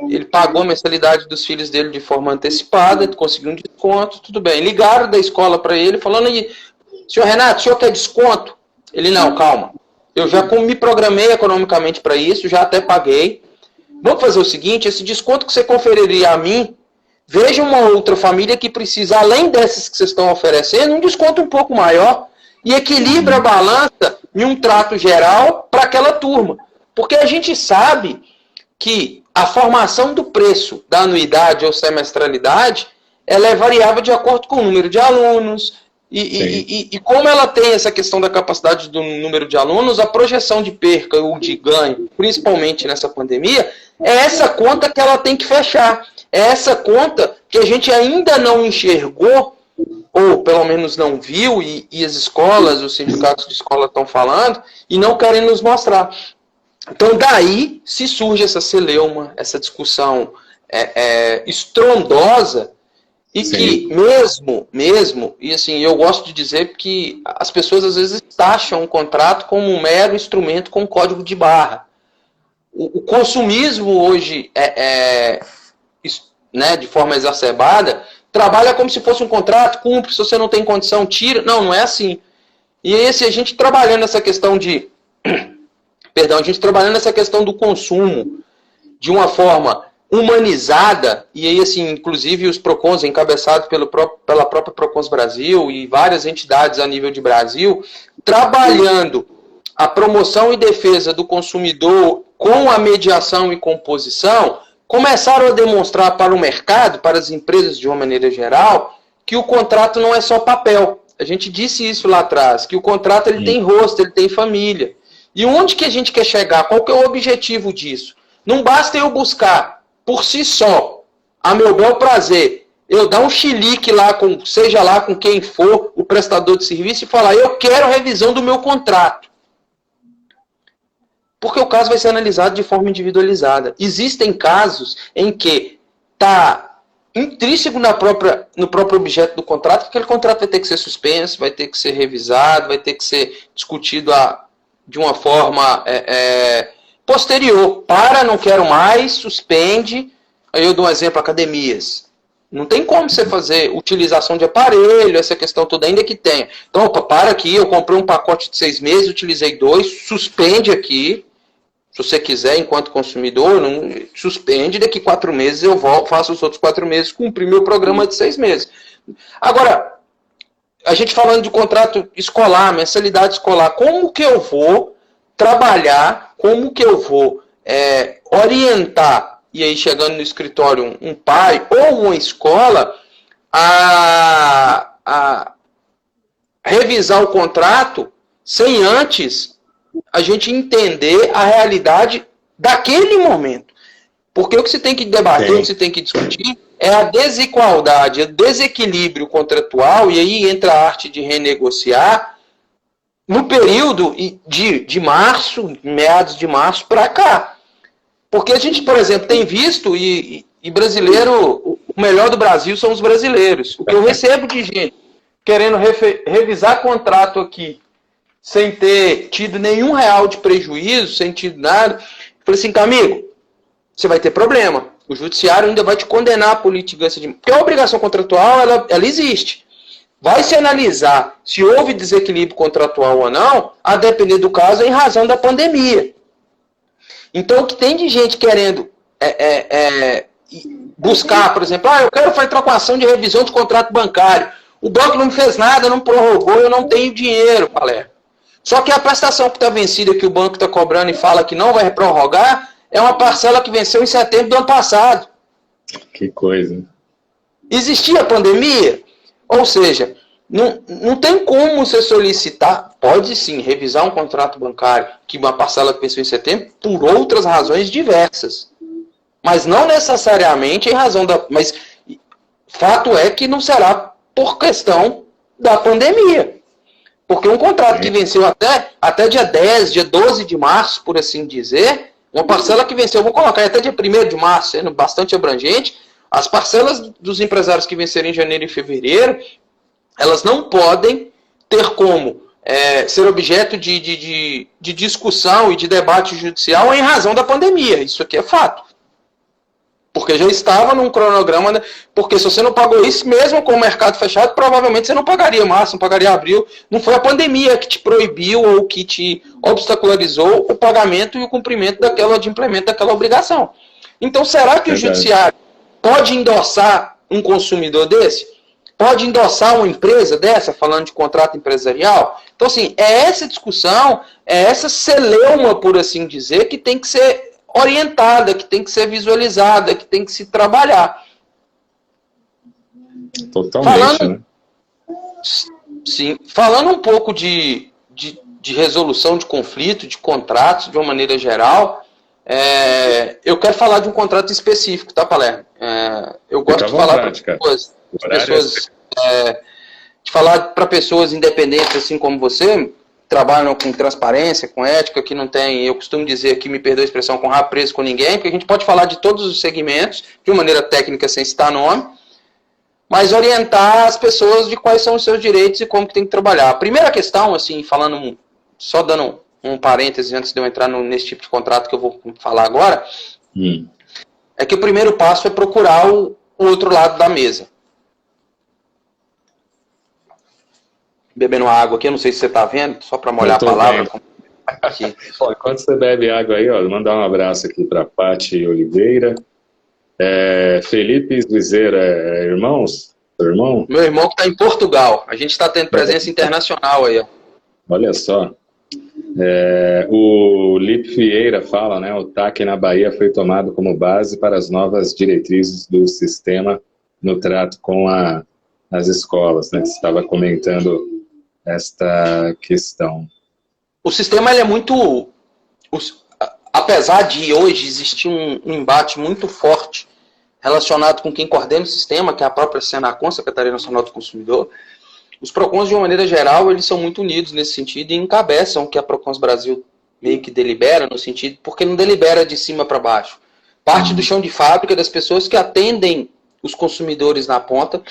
[SPEAKER 2] ele pagou a mensalidade dos filhos dele de forma antecipada, conseguiu um desconto, tudo bem. Ligaram da escola para ele, falando aí, senhor Renato, o senhor quer desconto? Ele, não, calma. Eu já me programei economicamente para isso, já até paguei. Vamos fazer o seguinte, esse desconto que você conferiria a mim, veja uma outra família que precisa, além dessas que vocês estão oferecendo, um desconto um pouco maior e equilibra a balança em um trato geral para aquela turma. Porque a gente sabe que a formação do preço da anuidade ou semestralidade, ela é variável de acordo com o número de alunos, e como ela tem essa questão da capacidade do número de alunos, a projeção de perca ou de ganho, principalmente nessa pandemia, é essa conta que ela tem que fechar. É essa conta que a gente ainda não enxergou, ou pelo menos não viu, e as escolas, os sindicatos de escola estão falando, e não querem nos mostrar. Então daí se surge essa celeuma, essa discussão estrondosa, e Sim. que mesmo, e assim, eu gosto de dizer que as pessoas às vezes taxam o contrato como um mero instrumento com código de barra. O consumismo hoje, né, de forma exacerbada, trabalha como se fosse um contrato, cumpre, se você não tem condição, tira. Não é assim. E esse, a gente trabalhando essa questão de... Perdão, a gente trabalhando essa questão do consumo de uma forma humanizada, e aí, assim, inclusive os PROCONs, encabeçados pela própria PROCONs Brasil e várias entidades a nível de Brasil, trabalhando a promoção e defesa do consumidor com a mediação e composição, começaram a demonstrar para o mercado, para as empresas de uma maneira geral, que o contrato não é só papel. A gente disse isso lá atrás, que o contrato ele tem rosto, ele tem família. E onde que a gente quer chegar? Qual que é o objetivo disso? Não basta eu buscar, por si só, a meu bel prazer, eu dar um chilique lá, seja lá com quem for, o prestador de serviço, e falar, eu quero revisão do meu contrato. Porque o caso vai ser analisado de forma individualizada. Existem casos em que está intrínseco no próprio objeto do contrato, que aquele contrato vai ter que ser suspenso, vai ter que ser revisado, vai ter que ser discutido de uma forma posterior. Não quero mais, suspende. Aí eu dou um exemplo, academias. Não tem como você fazer utilização de aparelho, essa questão toda, ainda que tenha. Então, opa, para aqui, eu comprei um pacote de 6 meses, utilizei 2, suspende aqui. Se você quiser, enquanto consumidor, não, suspende, daqui 4 meses eu volto, faço os outros 4 meses, cumprir meu programa de 6 meses. Agora, a gente falando de contrato escolar, mensalidade escolar, como que eu vou trabalhar, como que eu vou orientar, e aí chegando no escritório um pai ou uma escola, a revisar o contrato sem antes a gente entender a realidade daquele momento. Porque o que você tem que debater, o que você tem que discutir é a desigualdade, o desequilíbrio contratual, e aí entra a arte de renegociar no período de março, meados de março para cá. Porque a gente, por exemplo, tem visto, e brasileiro, o melhor do Brasil são os brasileiros. O que eu recebo de gente querendo revisar contrato aqui, sem ter tido nenhum real de prejuízo, sem ter nada, eu falei assim, amigo, você vai ter problema. O judiciário ainda vai te condenar por litigância de... Porque a obrigação contratual, ela existe. Vai se analisar se houve desequilíbrio contratual ou não, a depender do caso, em razão da pandemia. Então, o que tem de gente querendo buscar, por exemplo, eu quero entrar com ação de revisão de contrato bancário. O banco não me fez nada, não prorrogou, eu não tenho dinheiro, Palermo. Só que a prestação que está vencida, que o banco está cobrando e fala que não vai prorrogar, é uma parcela que venceu em setembro do ano passado.
[SPEAKER 1] Que coisa.
[SPEAKER 2] Existia pandemia? Ou seja, não tem como você solicitar, pode sim, revisar um contrato bancário, que uma parcela que venceu em setembro, por outras razões diversas. Mas não necessariamente em razão da... Mas fato é que não será por questão da pandemia. Porque um contrato que venceu até dia 10, dia 12 de março, por assim dizer, uma parcela que venceu, vou colocar até dia 1º de março, sendo bastante abrangente, as parcelas dos empresários que venceram em janeiro e fevereiro, elas não podem ter como ser objeto de discussão e de debate judicial em razão da pandemia. Isso aqui é fato. Porque já estava num cronograma, né? Porque se você não pagou isso, mesmo com o mercado fechado, provavelmente você não pagaria março, não pagaria abril. Não foi a pandemia que te proibiu ou que te obstacularizou o pagamento e o cumprimento de implemento daquela obrigação. Então, será que o judiciário pode endossar um consumidor desse? Pode endossar uma empresa dessa, falando de contrato empresarial? Então, assim, é essa discussão, é essa celeuma, por assim dizer, que tem que ser orientada, que tem que ser visualizada, que tem que se trabalhar.
[SPEAKER 1] Totalmente, né?
[SPEAKER 2] Sim, falando um pouco de resolução de conflito, de contratos, de uma maneira geral, eu quero falar de um contrato específico, tá, Palermo? Eu gosto de falar para pessoas, de falar para pessoas independentes, assim como você, trabalham com transparência, com ética, que não tem, eu costumo dizer aqui, me perdoe a expressão, com rabo preso com ninguém, porque a gente pode falar de todos os segmentos, de uma maneira técnica, sem citar nome, mas orientar as pessoas de quais são os seus direitos e como que tem que trabalhar. A primeira questão, assim, falando, só dando um parêntese antes de eu entrar nesse tipo de contrato que eu vou falar agora, é que o primeiro passo é procurar o outro lado da mesa. Bebendo água aqui, eu não sei se você está vendo, só para molhar a palavra. Aqui.
[SPEAKER 1] Bom, enquanto você bebe água aí, ó, vou mandar um abraço aqui para Paty Oliveira. Felipe Zuizeira, irmãos? Seu irmão?
[SPEAKER 2] Meu irmão que está em Portugal. A gente está tendo presença internacional aí. Ó.
[SPEAKER 1] Olha só. O Lipe Vieira fala, né? O TAC na Bahia foi tomado como base para as novas diretrizes do sistema no trato com as escolas, né? Você estava comentando esta questão.
[SPEAKER 2] O sistema ele é muito... Apesar de hoje existir um embate muito forte relacionado com quem coordena o sistema, que é a própria Senacon, Secretaria Nacional do Consumidor, os PROCONs, de uma maneira geral, eles são muito unidos nesse sentido e encabeçam o que a PROCONs Brasil meio que delibera, no sentido, porque não delibera de cima para baixo. Parte do chão de fábrica das pessoas que atendem os consumidores na ponta,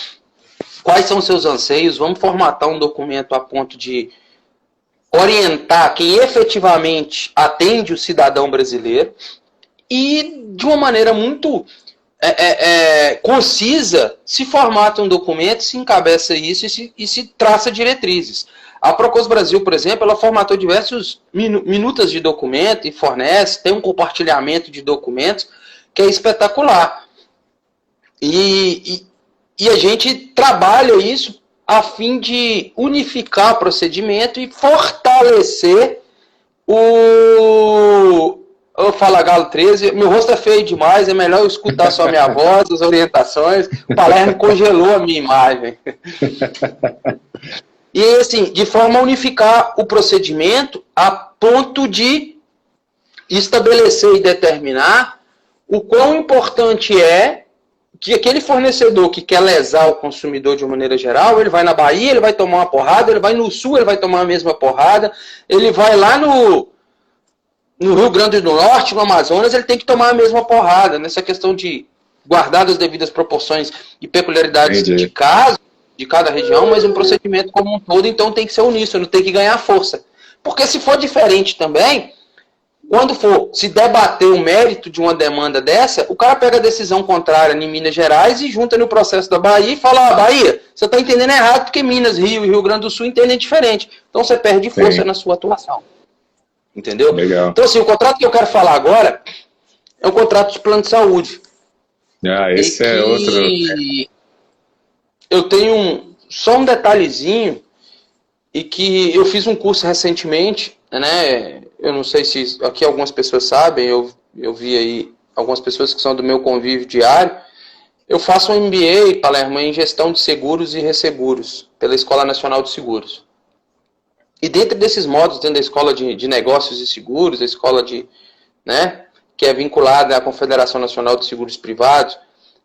[SPEAKER 2] quais são os seus anseios, vamos formatar um documento a ponto de orientar quem efetivamente atende o cidadão brasileiro e, de uma maneira muito concisa, se formata um documento, se encabeça isso e se traça diretrizes. A Procons Brasil, por exemplo, ela formatou diversos minutas de documento e fornece, tem um compartilhamento de documentos que é espetacular. E a gente trabalha isso a fim de unificar o procedimento e fortalecer Eu falo Galo 13, meu rosto é feio demais, é melhor eu escutar só a minha voz, as orientações. O Palermo congelou a minha imagem. E assim, de forma a unificar o procedimento a ponto de estabelecer e determinar o quão importante é que aquele fornecedor que quer lesar o consumidor de uma maneira geral, ele vai na Bahia, ele vai tomar uma porrada, ele vai no Sul, ele vai tomar a mesma porrada, ele vai lá no Rio Grande do Norte, no Amazonas, ele tem que tomar a mesma porrada, nessa questão de guardar as devidas proporções e peculiaridades de cada região, mas um procedimento como um todo, então tem que ser uníssono, tem que ganhar força. Porque se for diferente também, quando for se debater o mérito de uma demanda dessa, o cara pega a decisão contrária em Minas Gerais e junta no processo da Bahia e fala, Bahia, você está entendendo errado porque Minas, Rio e Rio Grande do Sul entendem diferente. Então você perde força na sua atuação. Entendeu?
[SPEAKER 1] Legal.
[SPEAKER 2] Então assim, o contrato que eu quero falar agora é um contrato de plano de saúde.
[SPEAKER 1] Esse é outro...
[SPEAKER 2] Eu tenho só um detalhezinho e que eu fiz um curso recentemente, né? Eu não sei se aqui algumas pessoas sabem, eu vi aí algumas pessoas que são do meu convívio diário. Eu faço um MBA, Palermo, em gestão de seguros e resseguros, pela Escola Nacional de Seguros. E dentro desses módulos, dentro da Escola de Negócios e Seguros, a escola que é vinculada à Confederação Nacional de Seguros Privados,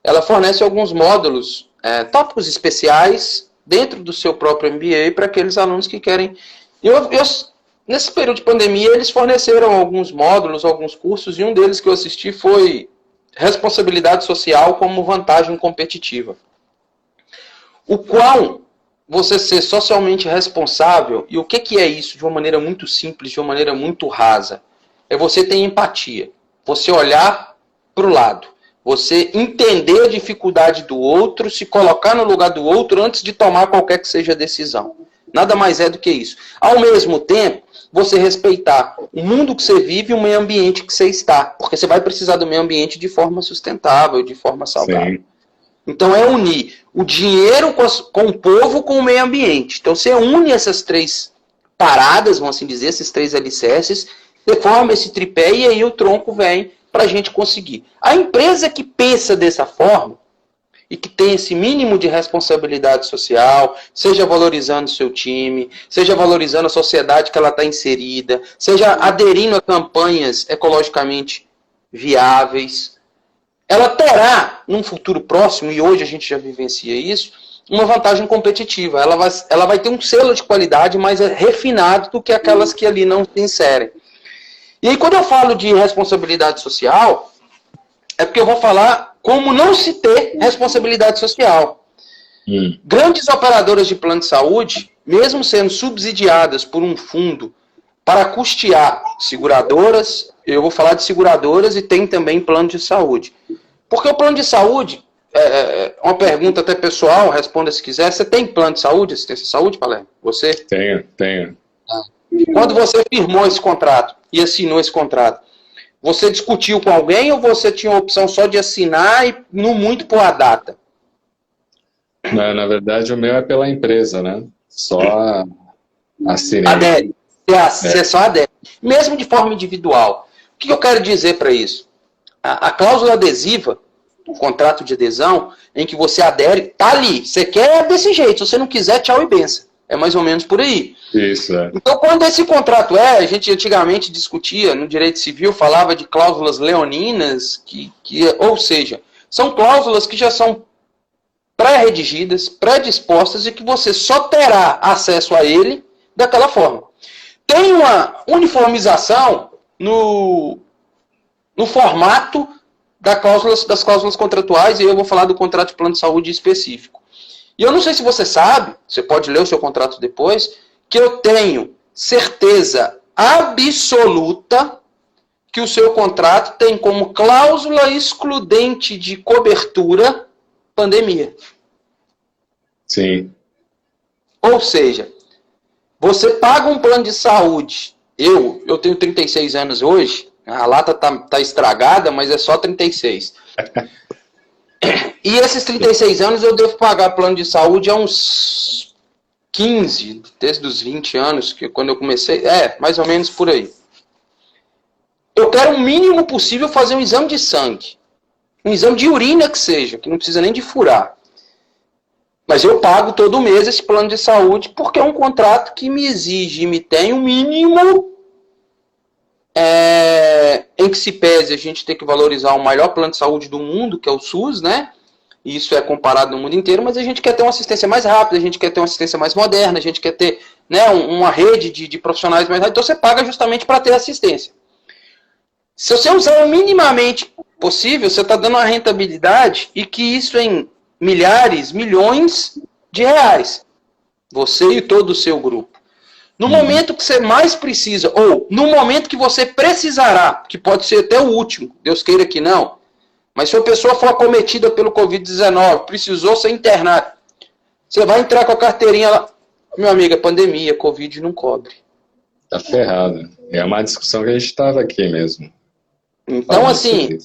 [SPEAKER 2] ela fornece alguns módulos, tópicos especiais, dentro do seu próprio MBA, para aqueles alunos que querem... Nesse período de pandemia, eles forneceram alguns módulos, alguns cursos, e um deles que eu assisti foi Responsabilidade Social como Vantagem Competitiva. O qual você ser socialmente responsável, e o que é isso de uma maneira muito simples, de uma maneira muito rasa? É você ter empatia, você olhar para o lado, você entender a dificuldade do outro, se colocar no lugar do outro antes de tomar qualquer que seja a decisão. Nada mais é do que isso. Ao mesmo tempo, você respeitar o mundo que você vive e o meio ambiente que você está. Porque você vai precisar do meio ambiente de forma sustentável, de forma saudável. Sim. Então é unir o dinheiro com o povo, com o meio ambiente. Então você une essas três paradas, vamos assim dizer, esses três alicerces, você forma esse tripé e aí o tronco vem para a gente conseguir. A empresa que pensa dessa forma, e que tem esse mínimo de responsabilidade social, seja valorizando o seu time, seja valorizando a sociedade que ela está inserida, seja aderindo a campanhas ecologicamente viáveis, ela terá, num futuro próximo, e hoje a gente já vivencia isso, uma vantagem competitiva. Ela vai ter um selo de qualidade mais refinado do que aquelas que ali não se inserem. E aí, quando eu falo de responsabilidade social, é porque eu vou falar como não se ter responsabilidade social. Grandes operadoras de plano de saúde, mesmo sendo subsidiadas por um fundo para custear seguradoras, eu vou falar de seguradoras e tem também plano de saúde. Porque o plano de saúde, uma pergunta até pessoal, responda se quiser, você tem plano de saúde, assistência de saúde, Palermo? Você?
[SPEAKER 1] Tenho.
[SPEAKER 2] Quando você firmou esse contrato e assinou esse contrato, você discutiu com alguém ou você tinha a opção só de assinar e no muito por a data?
[SPEAKER 1] Não, na verdade, o meu é pela empresa, né? Só assinei.
[SPEAKER 2] Adere. Você só adere. Mesmo de forma individual. O que eu quero dizer para isso? A cláusula adesiva, o contrato de adesão, em que você adere, tá ali. Você quer desse jeito. Se você não quiser, tchau e benção. É mais ou menos por aí.
[SPEAKER 1] Isso, é.
[SPEAKER 2] Então, quando esse contrato a gente antigamente discutia, no direito civil, falava de cláusulas leoninas, ou seja, são cláusulas que já são pré-redigidas, predispostas e que você só terá acesso a ele daquela forma. Tem uma uniformização no formato das cláusulas contratuais, e eu vou falar do contrato de plano de saúde específico. E eu não sei se você sabe, você pode ler o seu contrato depois, que eu tenho certeza absoluta que o seu contrato tem como cláusula excludente de cobertura pandemia.
[SPEAKER 1] Sim.
[SPEAKER 2] Ou seja, você paga um plano de saúde. Eu tenho 36 anos hoje, a lata tá estragada, mas é só 36. E esses 36 anos eu devo pagar plano de saúde há uns 15, desde os 20 anos, que quando eu comecei, mais ou menos por aí. Eu quero o mínimo possível fazer um exame de sangue. Um exame de urina que seja, que não precisa nem de furar. Mas eu pago todo mês esse plano de saúde porque é um contrato que me exige, me tem um mínimo em que se pese a gente ter que valorizar o maior plano de saúde do mundo, que é o SUS, né? E isso é comparado no mundo inteiro, mas a gente quer ter uma assistência mais rápida, a gente quer ter uma assistência mais moderna, a gente quer ter, né, uma rede de profissionais mais rápida, então você paga justamente para ter assistência. Se você usar o minimamente possível, você está dando uma rentabilidade e que isso em milhares, milhões de reais. Você e todo o seu grupo. No momento que você mais precisa, ou no momento que você precisará, que pode ser até o último, Deus queira que não, mas se a pessoa for acometida pelo Covid-19, precisou ser internada, você vai entrar com a carteirinha lá, meu amigo, pandemia, Covid não cobre.
[SPEAKER 1] Tá ferrado. É uma discussão que a gente estava aqui mesmo.
[SPEAKER 2] Então, assim,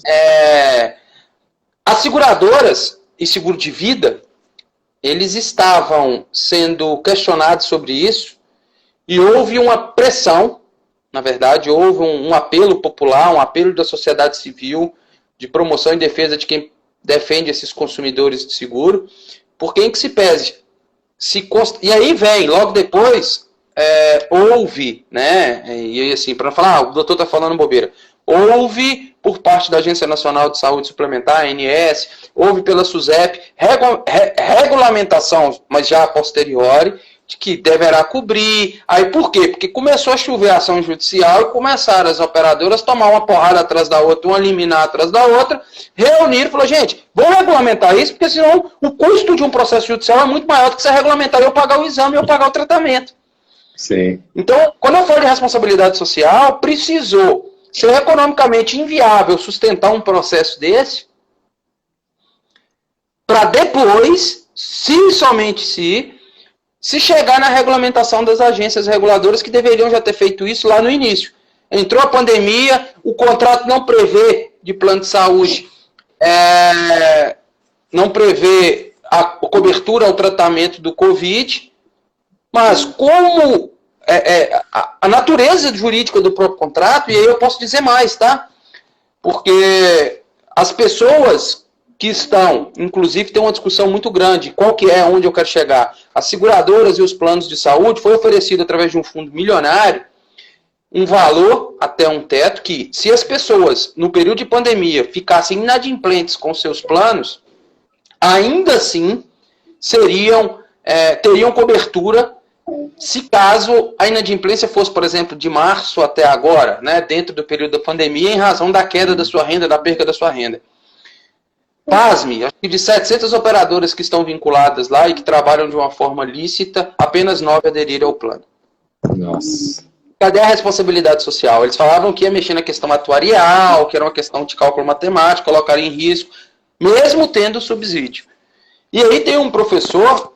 [SPEAKER 2] as seguradoras e seguro de vida, eles estavam sendo questionados sobre isso e houve uma pressão, na verdade, houve um apelo popular, um apelo da sociedade civil de promoção e defesa de quem defende esses consumidores de seguro, por quem que se pese. E aí vem, logo depois, houve, né, e aí assim, para não falar, o doutor está falando bobeira, houve, por parte da Agência Nacional de Saúde Suplementar, ANS, houve pela SUSEP, regulamentação, mas já a posteriori, de que deverá cobrir. Aí por quê? Porque começou a chover a ação judicial e começaram as operadoras a tomar uma porrada atrás da outra, uma liminar atrás da outra, reuniram e falaram, gente, vamos regulamentar isso, porque senão o custo de um processo judicial é muito maior do que você regulamentar eu pagar o exame e eu pagar o tratamento.
[SPEAKER 1] Sim.
[SPEAKER 2] Então, quando eu falo de responsabilidade social, precisou ser economicamente inviável sustentar um processo desse, para depois, se somente se chegar na regulamentação das agências reguladoras que deveriam já ter feito isso lá no início. Entrou a pandemia, o contrato não prevê de plano de saúde, não prevê a cobertura ao tratamento do Covid, mas como a natureza jurídica do próprio contrato, e aí eu posso dizer mais, tá? Porque as pessoas que estão, inclusive tem uma discussão muito grande, qual que é, onde eu quero chegar. As seguradoras e os planos de saúde foi oferecido através de um fundo milionário um valor até um teto que, se as pessoas, no período de pandemia, ficassem inadimplentes com seus planos, ainda assim teriam cobertura se caso a inadimplência fosse, por exemplo, de março até agora, né, dentro do período da pandemia, em razão da queda da sua renda, da perca da sua renda. Pasme, acho que de 700 operadoras que estão vinculadas lá e que trabalham de uma forma lícita, apenas 9 aderiram ao plano.
[SPEAKER 1] Nossa.
[SPEAKER 2] Cadê a responsabilidade social? Eles falavam que ia mexer na questão atuarial, que era uma questão de cálculo matemático, colocar em risco, mesmo tendo subsídio. E aí tem um professor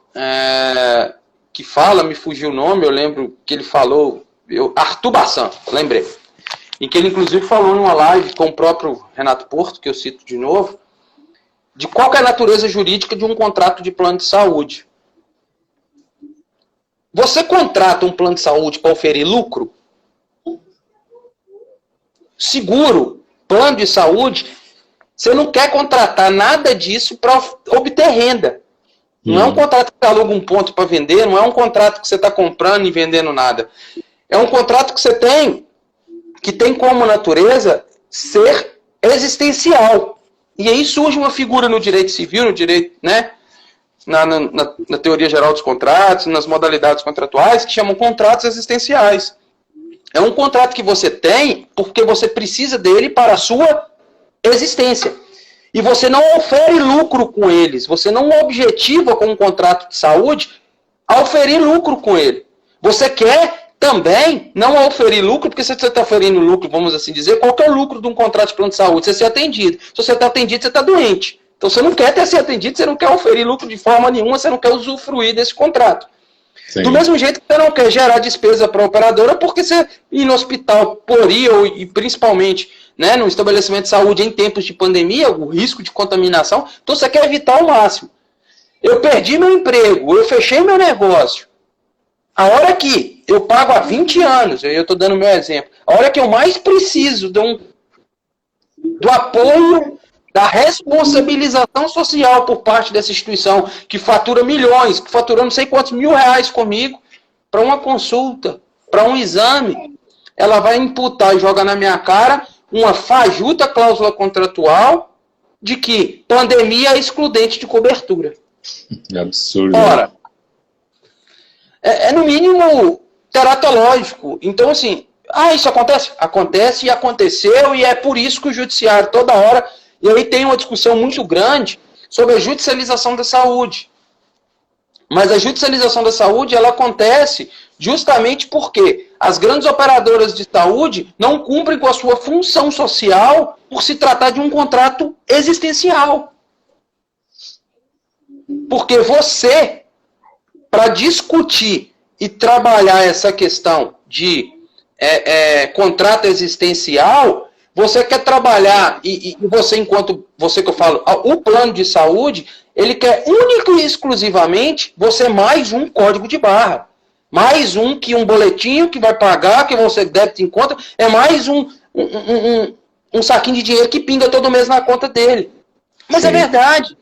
[SPEAKER 2] que fala, me fugiu o nome, eu lembro que ele falou, Arthur Bassan, lembrei. Em que ele inclusive falou numa live com o próprio Renato Porto, que eu cito de novo, de qual que é a natureza jurídica de um contrato de plano de saúde. Você contrata um plano de saúde para oferir lucro? Seguro, plano de saúde, você não quer contratar nada disso para obter renda. Não é um contrato que aluga um ponto para vender, não é um contrato que você está comprando e vendendo nada. É um contrato que tem como natureza ser existencial. E aí surge uma figura no direito civil, no direito, né, na teoria geral dos contratos, nas modalidades contratuais, que chamam contratos existenciais. É um contrato que você tem porque você precisa dele para a sua existência. E você não ofere lucro com eles. Você não objetiva com um contrato de saúde a oferir lucro com ele. Você quer também não oferir lucro, porque se você está oferindo lucro, vamos assim dizer, qual que é o lucro de um contrato de plano de saúde? Você ser atendido. Se você está atendido, você está doente. Então você não quer ter ser atendido, você não quer oferir lucro de forma nenhuma, você não quer usufruir desse contrato. Sim. Do mesmo jeito que você não quer gerar despesa para a operadora, porque você ir no hospital por ir, e principalmente, né, no estabelecimento de saúde em tempos de pandemia, o risco de contaminação, então você quer evitar ao máximo. Eu perdi meu emprego, eu fechei meu negócio. A hora que eu pago há 20 anos, eu estou dando meu exemplo, a hora que eu mais preciso do apoio, da responsabilização social por parte dessa instituição, que fatura milhões, que faturou não sei quantos R$1.000 comigo, para uma consulta, para um exame, ela vai imputar e jogar na minha cara uma fajuta cláusula contratual de que pandemia é excludente de cobertura.
[SPEAKER 1] É absurdo.
[SPEAKER 2] Ora, no mínimo teratológico. Então, assim, isso acontece? Acontece e aconteceu, e é por isso que o judiciário toda hora... E aí tem uma discussão muito grande sobre a judicialização da saúde. Mas a judicialização da saúde, ela acontece justamente porque as grandes operadoras de saúde não cumprem com a sua função social por se tratar de um contrato existencial. Porque você, para discutir e trabalhar essa questão de contrato existencial, você quer trabalhar, e você, enquanto você que eu falo, o plano de saúde, ele quer único e exclusivamente você mais um código de barra. Mais um boletim que vai pagar, que você deve em conta, é mais um saquinho de dinheiro que pinga todo mês na conta dele. Mas Sim. É verdade.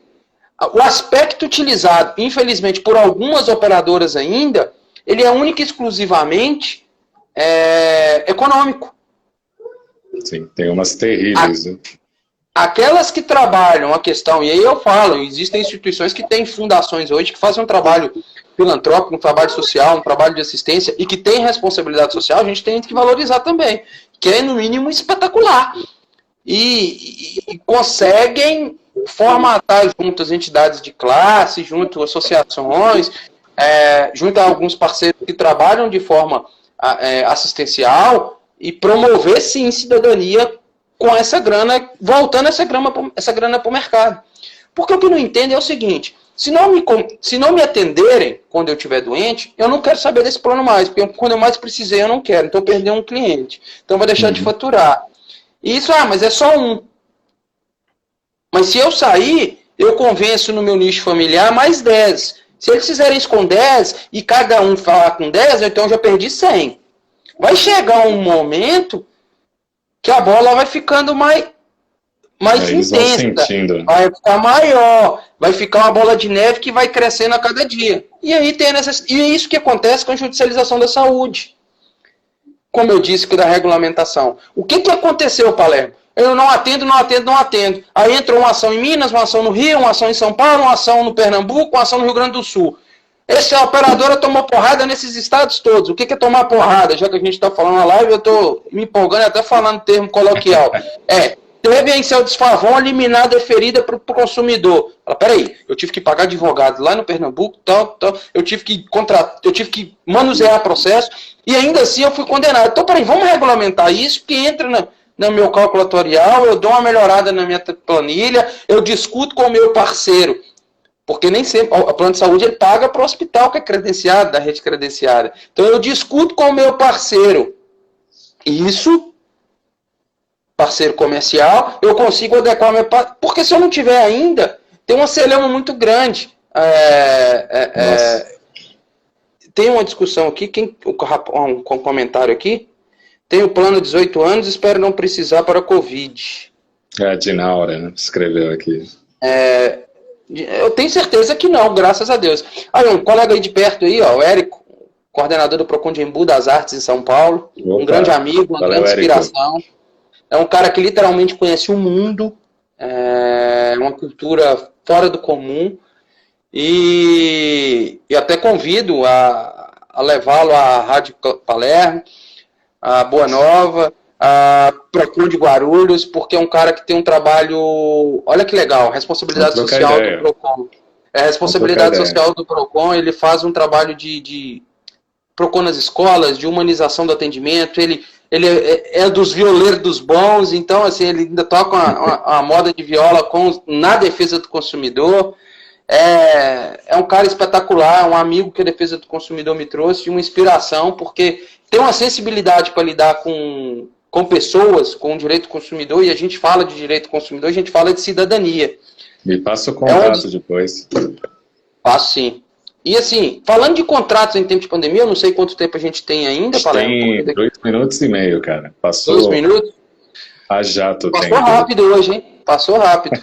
[SPEAKER 2] O aspecto utilizado, infelizmente, por algumas operadoras ainda, ele é único e exclusivamente econômico.
[SPEAKER 1] Sim, tem umas terríveis.
[SPEAKER 2] Aquelas que trabalham a questão, e aí eu falo, existem instituições que têm fundações hoje que fazem um trabalho filantrópico, um trabalho social, um trabalho de assistência, e que tem responsabilidade social, a gente tem que valorizar também, que é, no mínimo, espetacular. E conseguem formatar junto as entidades de classe, junto às associações, junto a alguns parceiros que trabalham de forma assistencial, e promover, sim, cidadania com essa grana, voltando essa grana para o mercado. Porque o que eu não entendo é o seguinte, se não me atenderem quando eu estiver doente, eu não quero saber desse plano mais, porque quando eu mais precisei eu não quero, então eu perdi um cliente, então eu vou deixar de faturar. E isso, mas é só um. Mas se eu sair, eu convenço no meu nicho familiar mais 10. Se eles fizerem isso com 10 e cada um falar com 10, então eu já perdi 100. Vai chegar um momento que a bola vai ficando mais
[SPEAKER 1] Eles vão
[SPEAKER 2] intensa,
[SPEAKER 1] sentindo.
[SPEAKER 2] vai ficar maior, vai ficar uma bola de neve que vai crescendo a cada dia. E aí tem e é isso que acontece com a judicialização da saúde. Como eu disse, que da regulamentação. O que aconteceu, Palermo? Eu não atendo. Aí entrou uma ação em Minas, uma ação no Rio, uma ação em São Paulo, uma ação no Pernambuco, uma ação no Rio Grande do Sul. Essa operadora tomou porrada nesses estados todos. O que é tomar porrada? Já que a gente está falando na live, eu estou me empolgando até falando termo coloquial. Teve em seu desfavor uma liminar deferida para o consumidor. Peraí, eu tive que pagar advogado lá no Pernambuco, eu tive que manusear processo, e ainda assim eu fui condenado. Então, peraí, vamos regulamentar isso, que entra no meu cálculo atuarial, eu dou uma melhorada na minha planilha, eu discuto com o meu parceiro. Porque nem sempre, o plano de saúde ele paga para o hospital que é credenciado, da rede credenciada. Então eu discuto com o meu parceiro. Isso, parceiro comercial, eu consigo adequar meu parceiro. Porque se eu não tiver ainda, tem uma celeuma muito grande. Tem uma discussão aqui, um comentário aqui. Tem o plano de 18 anos, espero não precisar para a Covid.
[SPEAKER 1] A Dinaura, né? Escreveu aqui.
[SPEAKER 2] Eu tenho certeza que não, graças a Deus. Aí, um colega aí de perto aí, ó, o Érico, coordenador do Procon de Embu das Artes em São Paulo. Opa, um grande amigo, uma grande inspiração. Érico. É um cara que literalmente conhece o mundo, uma cultura fora do comum. E até convido a levá-lo à Rádio Palermo, a Boa Nova, a Procon de Guarulhos, porque é um cara que tem um trabalho, olha que legal, responsabilidade social do Procon. Responsabilidade social do Procon, ele faz um trabalho de Procon nas escolas, de humanização do atendimento, ele é dos violeiros dos bons, então assim, ele ainda toca uma moda de viola na defesa do consumidor. É um cara espetacular, um amigo que a defesa do consumidor me trouxe, uma inspiração, porque tem uma sensibilidade para lidar com pessoas, com o direito do consumidor, e a gente fala de direito do consumidor, a gente fala de cidadania.
[SPEAKER 1] Me passa o contrato depois.
[SPEAKER 2] Passo sim. E assim, falando de contratos em tempo de pandemia, eu não sei quanto tempo a gente tem ainda.
[SPEAKER 1] Tem 2 minutos e meio, cara. Passou.
[SPEAKER 2] 2 minutos?
[SPEAKER 1] Jato
[SPEAKER 2] Passou rápido hoje, hein? Passou rápido.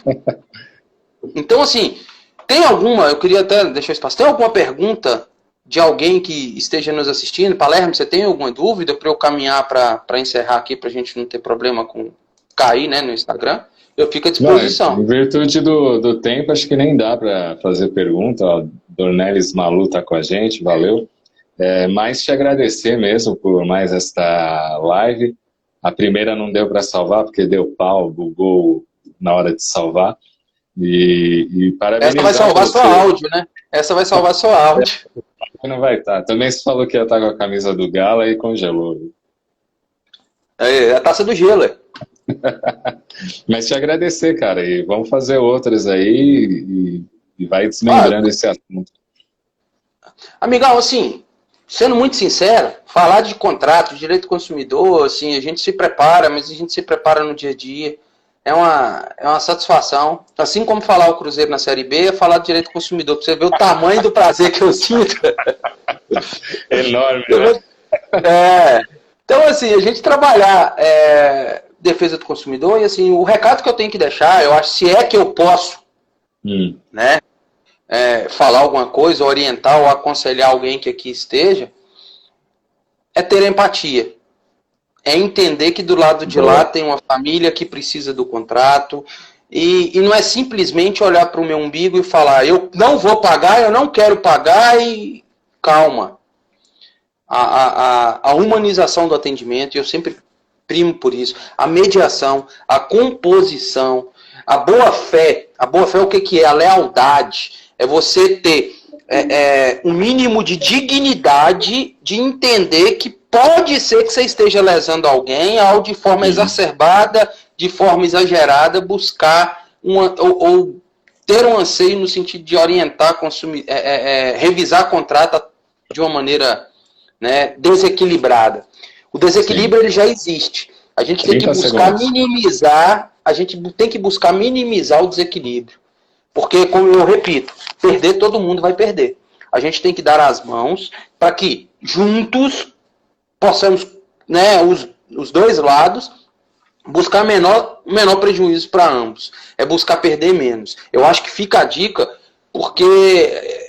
[SPEAKER 2] Então, assim, tem alguma, eu queria até deixar espaço, tem alguma pergunta de alguém que esteja nos assistindo? Palermo, você tem alguma dúvida para eu caminhar para encerrar aqui, para a gente não ter problema com cair, né, no Instagram? Eu fico à disposição.
[SPEAKER 1] Não, em virtude do tempo, acho que nem dá para fazer pergunta. Ó, Dornelis Malu está com a gente, valeu. Mas te agradecer mesmo por mais esta live. A primeira não deu para salvar, porque deu pau, bugou na hora de salvar. E parabenizar.
[SPEAKER 2] Essa vai salvar seu áudio, né? Essa vai salvar seu áudio.
[SPEAKER 1] Não vai estar. Também se falou que ia estar com a camisa do Gala e congelou.
[SPEAKER 2] A taça do gelo.
[SPEAKER 1] Mas te agradecer, cara. E vamos fazer outras aí e vai desmembrando esse assunto.
[SPEAKER 2] Amigão, assim, sendo muito sincero, falar de contrato, de direito do consumidor, assim, a gente se prepara, mas a gente se prepara no dia a dia. É uma satisfação. Assim como falar o Cruzeiro na Série B, é falar de direito do consumidor, para você ver o tamanho do prazer que eu sinto.
[SPEAKER 1] Enorme, né?
[SPEAKER 2] Então, assim, a gente trabalhar defesa do consumidor, e assim, o recado que eu tenho que deixar, eu acho, se é que eu posso, né, falar alguma coisa, orientar ou aconselhar alguém que aqui esteja, é ter empatia. É entender que do lado de lá tem uma família que precisa do contrato, e não é simplesmente olhar para o meu umbigo e falar, eu não vou pagar, eu não quero pagar, e calma. A humanização do atendimento, e eu sempre primo por isso, a mediação, a composição, a boa-fé. A boa-fé o que é? A lealdade. É você ter um mínimo de dignidade de entender que pode ser que você esteja lesando alguém ao de forma exacerbada, de forma exagerada, buscar ou ter um anseio no sentido de orientar, revisar contrato de uma maneira, né, desequilibrada. O desequilíbrio ele já existe. A gente tem que buscar minimizar, o desequilíbrio. Porque, como eu repito, perder todo mundo vai perder. A gente tem que dar as mãos para que juntos possamos, né, os dois lados, buscar menor prejuízo para ambos. É buscar perder menos. Eu acho que fica a dica, porque